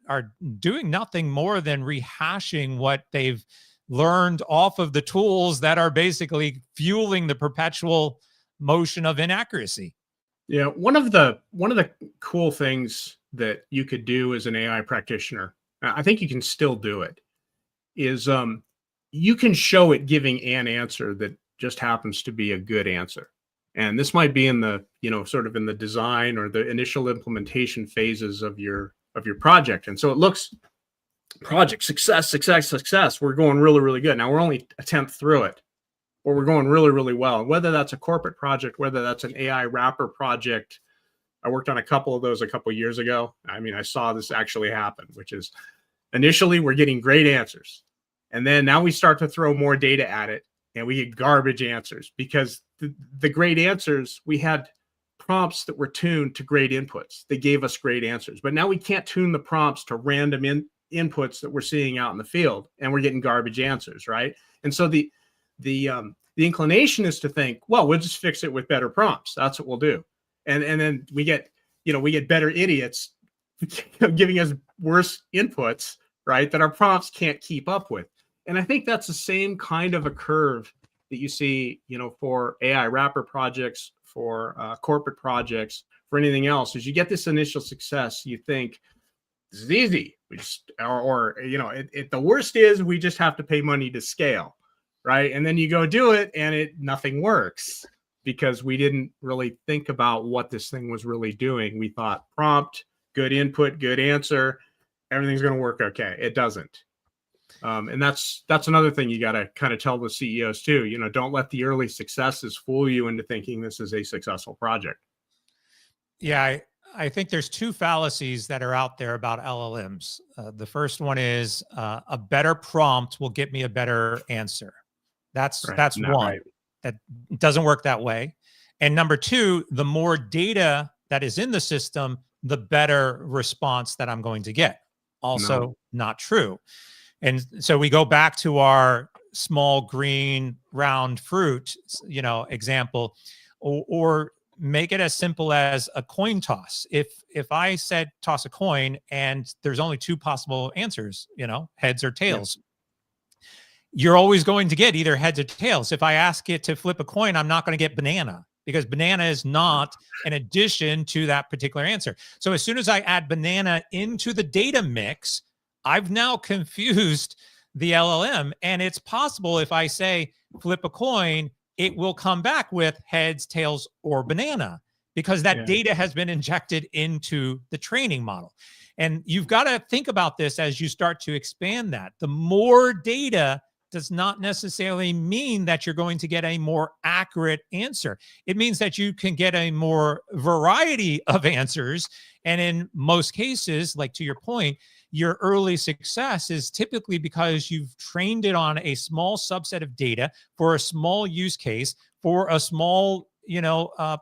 doing nothing more than rehashing what they've learned off of the tools that are basically fueling the perpetual motion of inaccuracy. Yeah, one of the cool things that you could do as an AI practitioner, I think you can still do it, is you can show it giving an answer that just happens to be a good answer. And this might be in the, sort of in the design or the initial implementation phases of your project. And so it looks, project success. We're going really, really good. Now we're only a 10th through it, or we're going really, really well. Whether that's a corporate project, whether that's an AI wrapper project. I worked on a couple of those a couple of years ago. I mean, I saw this actually happen, which is initially we're getting great answers. And then now we start to throw more data at it, and we get garbage answers, because the great answers, we had prompts that were tuned to great inputs. They gave us great answers. But now we can't tune the prompts to random inputs that we're seeing out in the field, and we're getting garbage answers, right? And so the inclination is to think, well, we'll just fix it with better prompts. That's what we'll do. And then we get better idiots giving us worse inputs, right, that our prompts can't keep up with. And I think that's the same kind of a curve that you see, for AI wrapper projects, for corporate projects, for anything else. As you get this initial success, you think this is easy. We just, the worst is we just have to pay money to scale, right? And then you go do it, and nothing works, because we didn't really think about what this thing was really doing. We thought prompt, good input, good answer, everything's going to work okay. It doesn't. And that's another thing you got to kind of tell the CEOs too. Don't let the early successes fool you into thinking this is a successful project. Yeah, I think there's two fallacies that are out there about LLMs. The first one is a better prompt will get me a better answer. That's one. Right. That doesn't work that way. And number two, the more data that is in the system, the better response that I'm going to get. Also not true. And so we go back to our small green round fruit, example, or make it as simple as a coin toss. If I said toss a coin and there's only two possible answers, heads or tails, you're always going to get either heads or tails. If I ask it to flip a coin, I'm not going to get banana, because banana is not an addition to that particular answer. So as soon as I add banana into the data mix, I've now confused the LLM. And it's possible if I say flip a coin, it will come back with heads, tails, or banana, because that data has been injected into the training model. And you've got to think about this as you start to expand that. The more data does not necessarily mean that you're going to get a more accurate answer. It means that you can get a more variety of answers. And in most cases, like to your point, your early success is typically because you've trained it on a small subset of data for a small use case, for a small,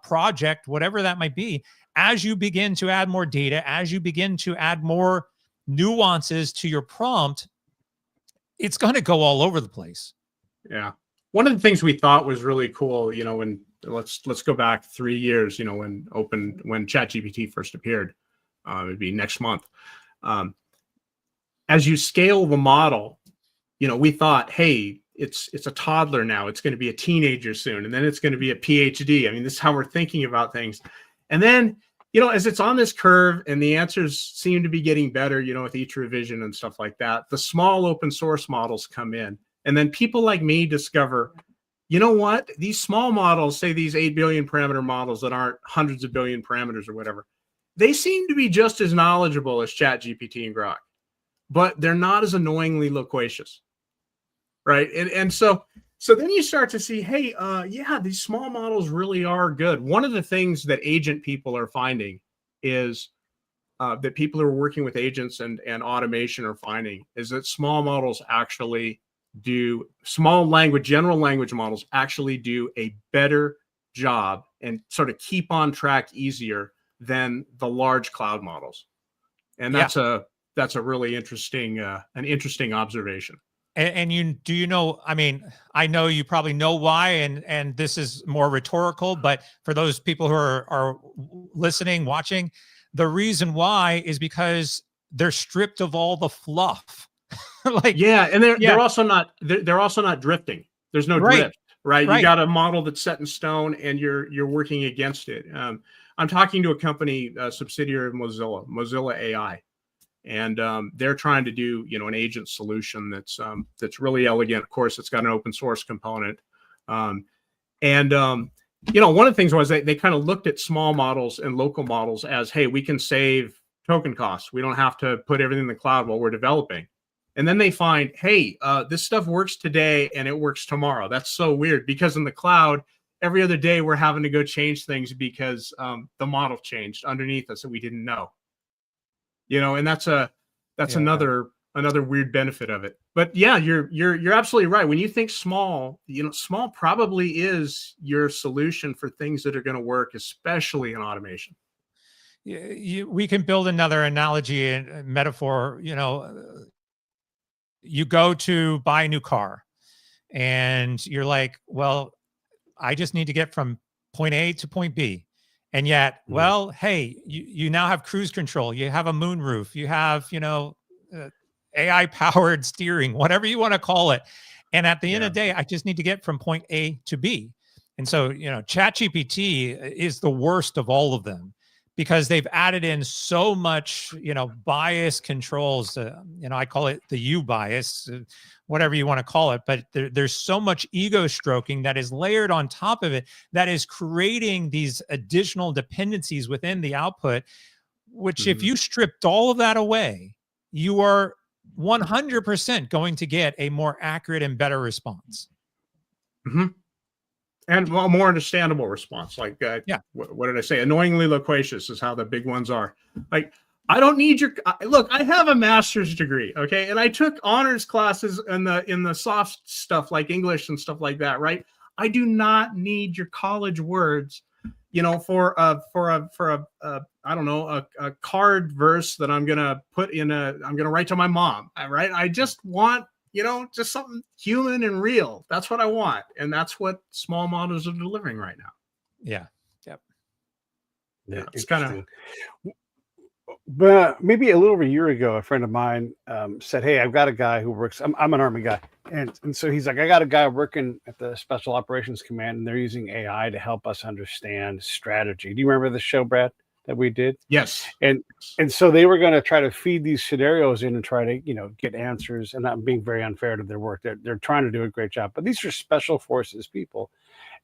project, whatever that might be. As you begin to add more data, as you begin to add more nuances to your prompt, it's going to go all over the place. Yeah. One of the things we thought was really cool, when let's go back 3 years, when ChatGPT first appeared, it'd be next month. As you scale the model, we thought, hey, it's a toddler now. It's going to be a teenager soon, and then it's going to be a PhD. I mean, this is how we're thinking about things. And then, as it's on this curve and the answers seem to be getting better, with each revision and stuff like that, the small open source models come in. And then people like me discover, what? These small models, say these 8 billion parameter models that aren't hundreds of billion parameters or whatever, they seem to be just as knowledgeable as ChatGPT and Grok, but they're not as annoyingly loquacious, right? And so then you start to see, hey, these small models really are good. One of the things that agent people are finding is that people who are working with agents and automation are finding is that small models actually general language models actually do a better job and sort of keep on track easier than the large cloud models. And that's a really interesting, an interesting observation. And I know you probably know why, and this is more rhetorical, but for those people who are listening, watching, the reason why is because they're stripped of all the fluff. And they're also not drifting. There's no drift, right? You got a model that's set in stone, and you're working against it. I'm talking to a company, a subsidiary of Mozilla AI. And they're trying to do, an agent solution that's really elegant. Of course, it's got an open source component. One of the things was they kind of looked at small models and local models as, hey, we can save token costs. We don't have to put everything in the cloud while we're developing. And then they find, hey, this stuff works today and it works tomorrow. That's so weird, because in the cloud, every other day we're having to go change things because the model changed underneath us that we didn't know. And that's another another weird benefit of it. But yeah, you're absolutely right. When you think small, small probably is your solution for things that are going to work, especially in automation. We can build another analogy and metaphor. You go to buy a new car and you're like, well, I just need to get from point A to point B. And yet, well, hey, you now have cruise control. You have a moonroof. You have, AI powered steering, whatever you want to call it. And at the end of the day, I just need to get from point A to B. And so, ChatGPT is the worst of all of them because they've added in so much, bias controls. I call it the U bias, whatever you want to call it. But there's so much ego stroking that is layered on top of it that is creating these additional dependencies within the output, which if you stripped all of that away, you are 100% going to get a more accurate and better response. And a more understandable response. Like, what did I say? Annoyingly loquacious is how the big ones are. Like, I don't need your look. I have a master's degree, okay, and I took honors classes in the soft stuff like English and stuff like that, right? I do not need your college words, for a I don't know, a card verse that I'm gonna write to my mom, right? I just want just something human and real. That's what I want. And that's what small models are delivering right now. Yeah. Yep. Yeah, it's kind of, but maybe a little over a year ago, a friend of mine said, hey, I've got a guy who works, I'm an Army guy. And so he's like, I got a guy working at the Special Operations Command and they're using AI to help us understand strategy. Do you remember the show, Brad, that we did? Yes. And so they were going to try to feed these scenarios in and try to, get answers. And I'm being very unfair to their work. They're trying to do a great job, but these are special forces people,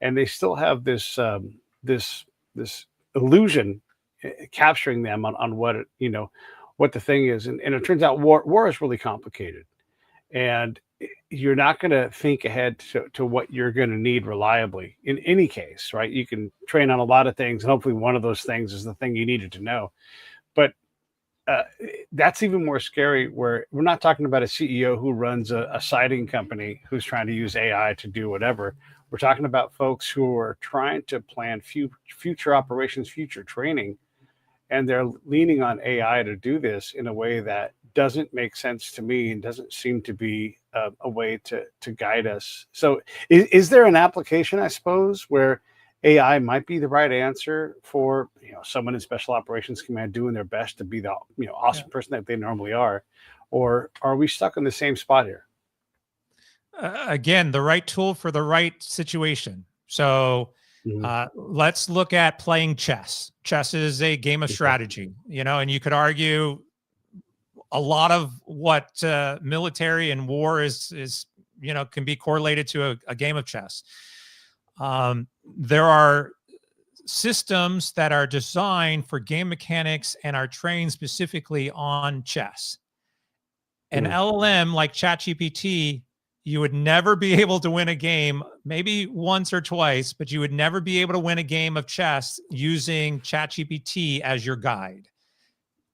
and they still have this this illusion capturing them on what what the thing is. And it turns out war is really complicated, and you're not going to think ahead to what you're going to need reliably in any case, right? You can train on a lot of things, and hopefully one of those things is the thing you needed to know. But that's even more scary, where we're not talking about a CEO who runs a siding company who's trying to use AI to do whatever. We're talking about folks who are trying to plan future operations, future training, and they're leaning on AI to do this in a way that doesn't make sense to me and doesn't seem to be a way to guide us. So is there an application, I suppose, where AI might be the right answer for someone in Special Operations Command doing their best to be the awesome person that they normally are? Or are we stuck in the same spot here? Again, the right tool for the right situation. So let's look at playing chess. Chess is a game of strategy, and you could argue a lot of what military and war is can be correlated to a game of chess. There are systems that are designed for game mechanics and are trained specifically on chess. An LLM like ChatGPT, you would never be able to win a game, maybe once or twice, but you would never be able to win a game of chess using ChatGPT as your guide.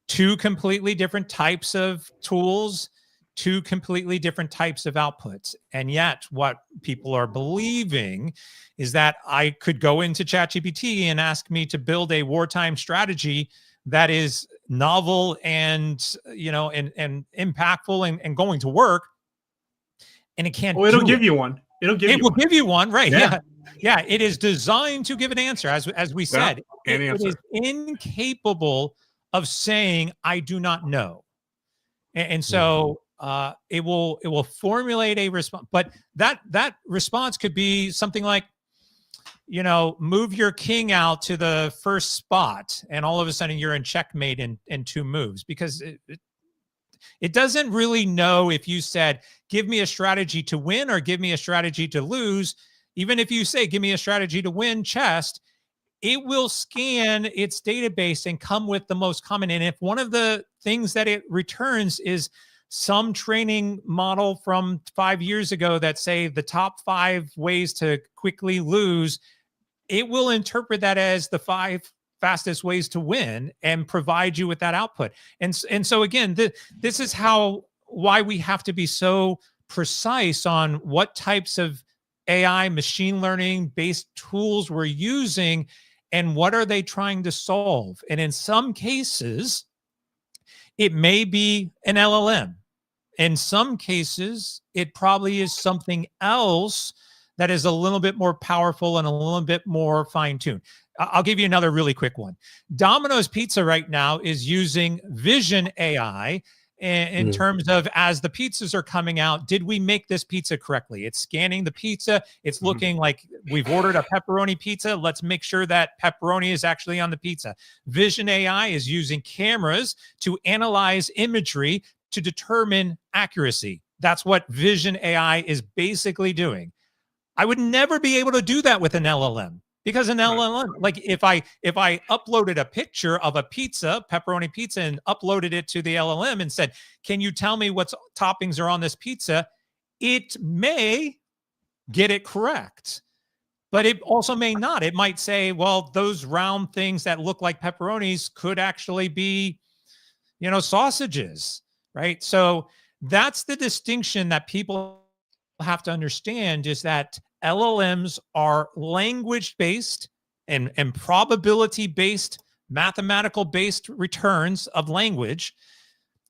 Two completely different types of tools, two completely different types of outputs. And yet what people are believing is that I could go into ChatGPT and ask me to build a wartime strategy that is novel and, and impactful and going to work. And it can't. Oh, it'll give you one. It will give you one, right? Yeah. It is designed to give an answer, as we said. It is incapable of saying I do not know, and so it will formulate a response. But that response could be something like, move your king out to the first spot, and all of a sudden you're in checkmate in 2 moves, because it doesn't really know if you said, give me a strategy to win or give me a strategy to lose. Even if you say, give me a strategy to win chess, it will scan its database and come with the most common. And if one of the things that it returns is some training model from 5 years ago that say the top 5 ways to quickly lose, it will interpret that as the 5 fastest ways to win and provide you with that output. And so again, this is how why we have to be so precise on what types of AI, machine learning based tools we're using and what are they trying to solve. And in some cases, it may be an LLM. In some cases, it probably is something else that is a little bit more powerful and a little bit more fine-tuned. I'll give you another really quick one. Domino's Pizza right now is using Vision AI in terms of, as the pizzas are coming out, did we make this pizza correctly? It's scanning the pizza. It's looking like we've ordered a pepperoni pizza. Let's make sure that pepperoni is actually on the pizza. Vision AI is using cameras to analyze imagery to determine accuracy. That's what Vision AI is basically doing. I would never be able to do that with an LLM, because an LLM, like if I uploaded a picture of a pizza, pepperoni pizza, and uploaded it to the LLM and said, can you tell me what toppings are on this pizza? It may get it correct, but it also may not. It might say, well, those round things that look like pepperonis could actually be, sausages, right? So that's the distinction that people have to understand, is that LLMs are language-based and probability-based, mathematical-based returns of language.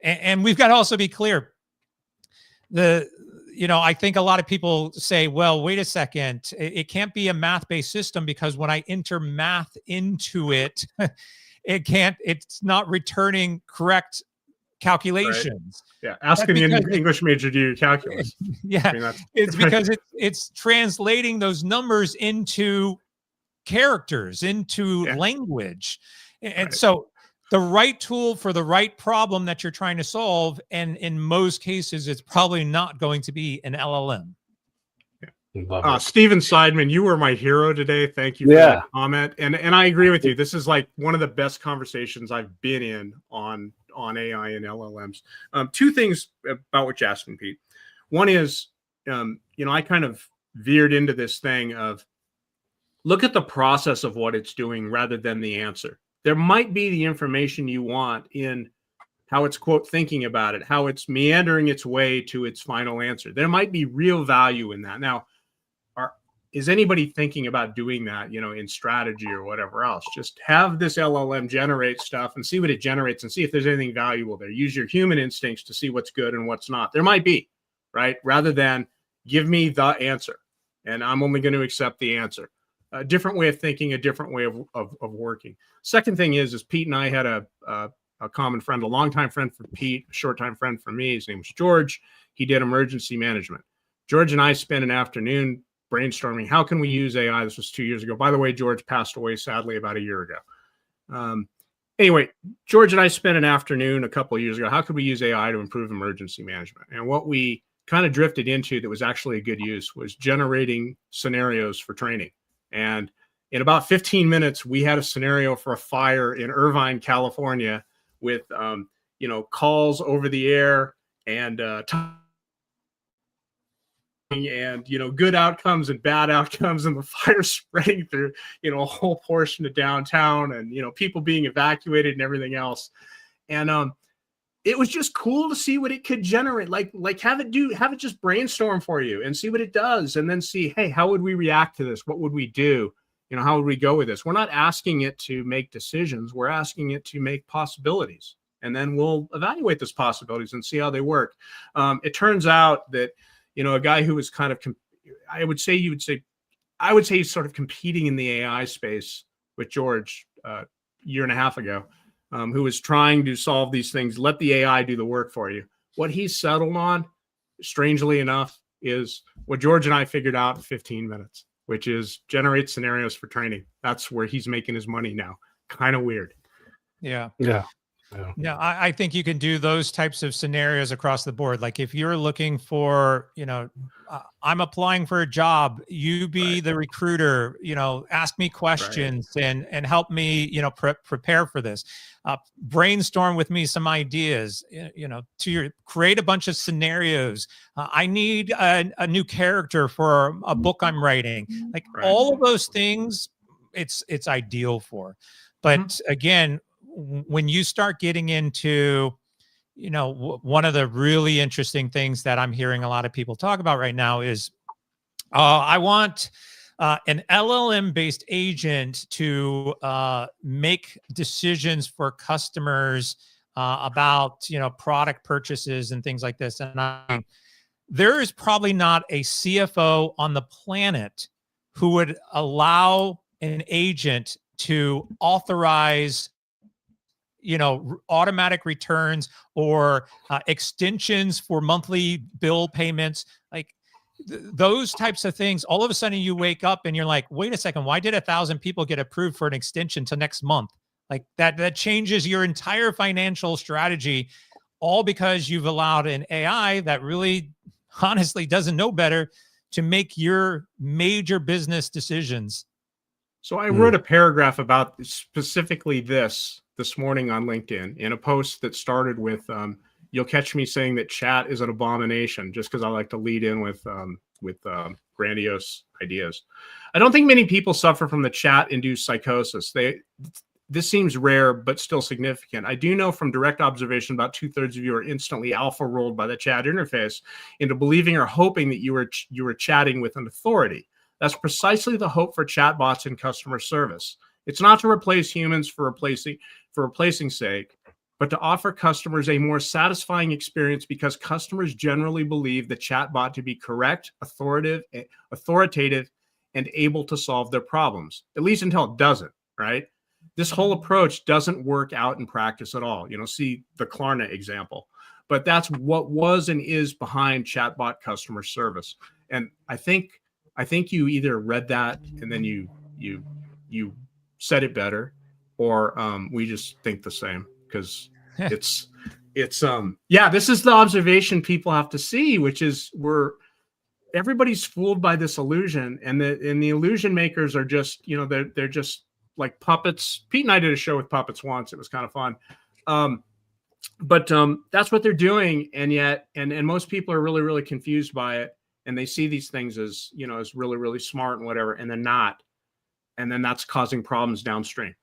And we've got to also be clear. I think a lot of people say, well, wait a second, it can't be a math-based system because when I enter math into it, it's not returning correct calculations. Right. Yeah, ask an English major to do calculus. Yeah, it's because it's translating those numbers into characters, into language. And so the right tool for the right problem that you're trying to solve, and in most cases, it's probably not going to be an LLM. Steven Seidman, you were my hero today. Thank you for that comment. And I agree with you. This is like one of the best conversations I've been in on AI and LLMs. Two things about what you asked me, Pete. One is, I kind of veered into this thing of look at the process of what it's doing rather than the answer. There might be the information you want in how it's, quote, thinking about it, how it's meandering its way to its final answer. There might be real value in that. Now, is anybody thinking about doing that, in strategy or whatever else? Just have this LLM generate stuff and see what it generates and see if there's anything valuable there. Use your human instincts to see what's good and what's not. There might be, right? Rather than give me the answer and I'm only going to accept the answer. A different way of thinking, a different way of working. Second thing is Pete and I had a common friend, a longtime friend for Pete, a short-time friend for me. His name was George. He did emergency management. George and I spent an afternoon brainstorming, how can we use AI? This was 2 years ago. By the way, George passed away, sadly, about a year ago. Anyway, George and I spent an afternoon a couple of years ago. How could we use AI to improve emergency management? And what we kind of drifted into that was actually a good use was generating scenarios for training. And in about 15 minutes, we had a scenario for a fire in Irvine, California, with calls over the air and good outcomes and bad outcomes, and the fire spreading through a whole portion of downtown, and people being evacuated and everything else. And it was just cool to see what it could generate. Like have it just brainstorm for you and see what it does, and then see, hey, how would we react to this? What would we do? How would we go with this? We're not asking it to make decisions. We're asking it to make possibilities, and then we'll evaluate those possibilities and see how they work. It turns out that a guy who was kind of, I would say he's sort of competing in the AI space with George a year and a half ago, who was trying to solve these things, let the AI do the work for you. What he's settled on, strangely enough, is what George and I figured out in 15 minutes, which is generate scenarios for training. That's where he's making his money now. Kind of weird. Yeah. Yeah. Yeah, I think you can do those types of scenarios across the board. Like if you're looking for, I'm applying for a job, you be the recruiter, ask me questions and help me, prepare for this. Brainstorm with me some ideas, create a bunch of scenarios. I need a new character for a book I'm writing. Like all of those things, it's ideal for. But again, when you start getting into, one of the really interesting things that I'm hearing a lot of people talk about right now is I want an LLM-based agent to make decisions for customers about product purchases and things like this. And there is probably not a CFO on the planet who would allow an agent to authorize automatic returns or extensions for monthly bill payments, like those types of things. All of a sudden you wake up and you're like, wait a second, why did 1,000 people get approved for an extension to next month? Like that changes your entire financial strategy, all because you've allowed an AI that really honestly doesn't know better to make your major business decisions. So I wrote a paragraph about specifically this morning on LinkedIn in a post that started with, you'll catch me saying that chat is an abomination, just because I like to lead in with grandiose ideas. I don't think many people suffer from the chat-induced psychosis. This seems rare, but still significant. I do know from direct observation about 2/3 of you are instantly alpha rolled by the chat interface into believing or hoping that you were chatting with an authority. That's precisely the hope for chatbots in customer service. It's not to replace humans for replacing sake, but to offer customers a more satisfying experience, because customers generally believe the chatbot to be correct, authoritative, and able to solve their problems, at least until it doesn't, right? This whole approach doesn't work out in practice at all. See the Klarna example, but that's what was and is behind chatbot customer service. And I think you either read that and then you said it better, or we just think the same, because this is the observation people have to see, which is everybody's fooled by this illusion, and the illusion makers are just, they're just like puppets. Pete and I did a show with puppets once. It was kind of fun. But that's what they're doing. And yet, and most people are really, really confused by it. And they see these things as, as really, really smart and whatever, and then not. And then that's causing problems downstream.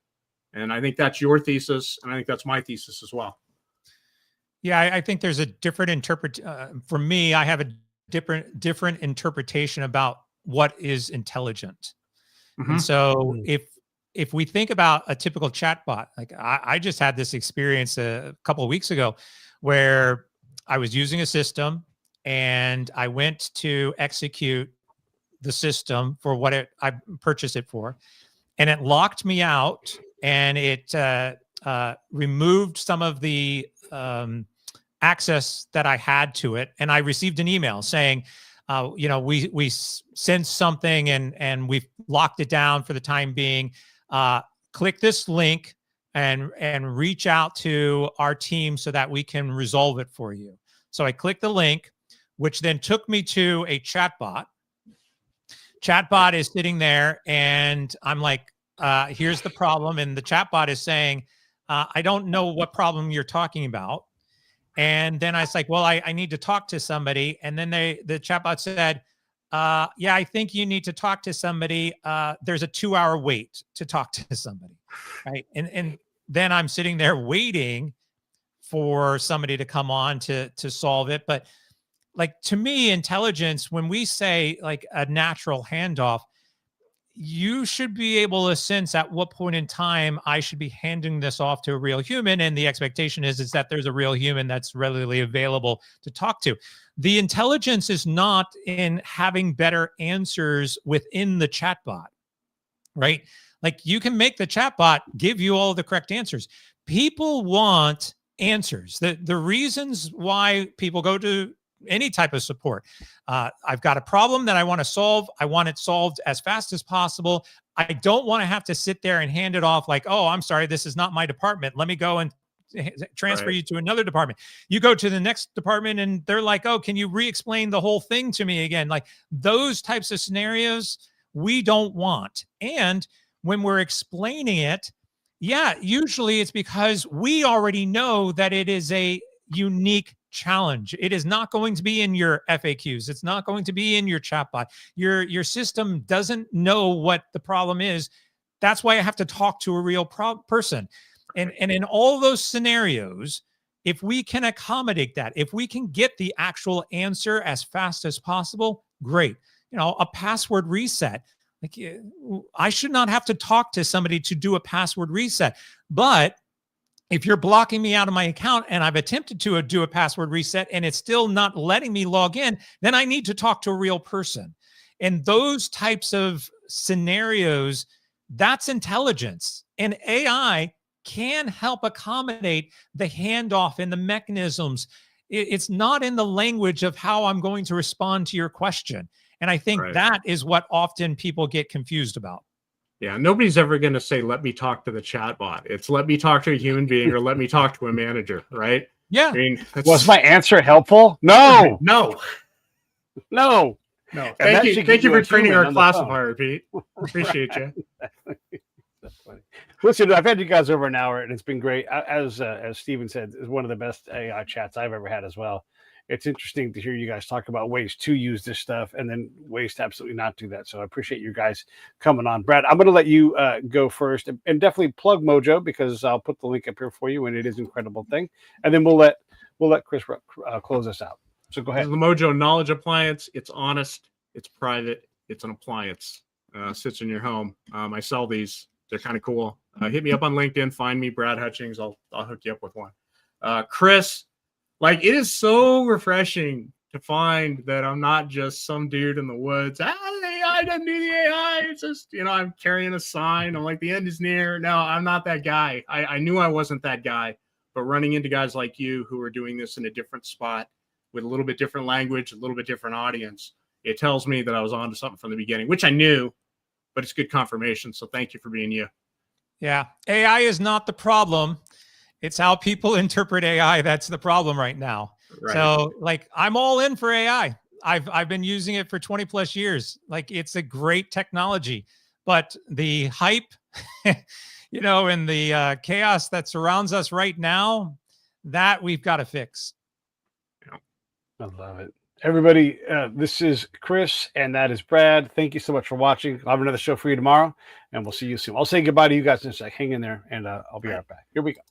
And I think that's your thesis. And I think that's my thesis as well. Yeah, I think there's a different for me, I have a different interpretation about what is intelligent. Mm-hmm. And so if we think about a typical chatbot, like I just had this experience a couple of weeks ago where I was using a system and I went to execute the system for what I purchased it for, and it locked me out, and it removed some of the access that I had to it. And I received an email saying, we sensed something and we've locked it down for the time being. Click this link and reach out to our team so that we can resolve it for you. So I clicked the link, which then took me to a chatbot. Chatbot is sitting there and I'm like, here's the problem. And the chatbot is saying, I don't know what problem you're talking about. And then I was like, well, I need to talk to somebody. And then the chatbot said, yeah, I think you need to talk to somebody. There's a 2-hour wait to talk to somebody, right? And then I'm sitting there waiting for somebody to come on to solve it. But like, to me, intelligence, when we say like a natural handoff, you should be able to sense at what point in time I should be handing this off to a real human. And the expectation is that there's a real human that's readily available to talk to. The intelligence is not in having better answers within the chatbot, right? Like, you can make the chatbot give you all the correct answers. People want answers. The reasons why people go to any type of support. I've got a problem that I want to solve. I want it solved as fast as possible. I don't want to have to sit there and hand it off like, oh, I'm sorry, this is not my department. Let me go and transfer you to another department. You go to the next department and they're like, oh, can you re-explain the whole thing to me again? Like, those types of scenarios we don't want. And when we're explaining it, yeah, usually it's because we already know that it is a unique challenge. It is not going to be in your FAQs. It's not going to be in your chatbot. Your system doesn't know what the problem is. That's why I have to talk to a real person. And in all those scenarios, if we can accommodate that, if we can get the actual answer as fast as possible, great. A password reset. Like, I should not have to talk to somebody to do a password reset. But if you're blocking me out of my account and I've attempted to do a password reset and it's still not letting me log in, then I need to talk to a real person. And those types of scenarios, that's intelligence. And AI can help accommodate the handoff and the mechanisms. It's not in the language of how I'm going to respond to your question. And I think that is what often people get confused about. Yeah, nobody's ever going to say, let me talk to the chatbot. It's let me talk to a human being or let me talk to a manager, right? Yeah. I mean, was my answer helpful? No. No. Thank you for training our classifier, Pete. Appreciate you. That's funny. Listen, I've had you guys over an hour, and it's been great. As Steven said, it's one of the best AI chats I've ever had as well. It's interesting to hear you guys talk about ways to use this stuff and then ways to absolutely not do that. So I appreciate you guys coming on. Brad, I'm going to let you go first and definitely plug Mojo, because I'll put the link up here for you, and it is an incredible thing. And then we'll let Chris close us out. So go ahead. This is the Mojo Knowledge Appliance. It's honest. It's private. It's an appliance. Sits in your home. I sell these. They're kind of cool. Hit me up on LinkedIn. Find me, Brad Hutchings. I'll hook you up with one. Chris, like, it is so refreshing to find that I'm not just some dude in the woods. AI doesn't do the AI. It's just, I'm carrying a sign. I'm like, the end is near. No, I'm not that guy. I knew I wasn't that guy. But running into guys like you who are doing this in a different spot with a little bit different language, a little bit different audience, it tells me that I was onto something from the beginning, which I knew, but it's good confirmation. So thank you for being you. Yeah. AI is not the problem. It's how people interpret AI. That's the problem right now. Right. So, like, I'm all in for AI. I've been using it for 20 plus years. Like, it's a great technology, but the hype, and the chaos that surrounds us right now, that we've got to fix. I love it. Everybody, this is Chris, and that is Brad. Thank you so much for watching. I'll have another show for you tomorrow, and we'll see you soon. I'll say goodbye to you guys in a sec. Hang in there, and I'll be right back. Here we go.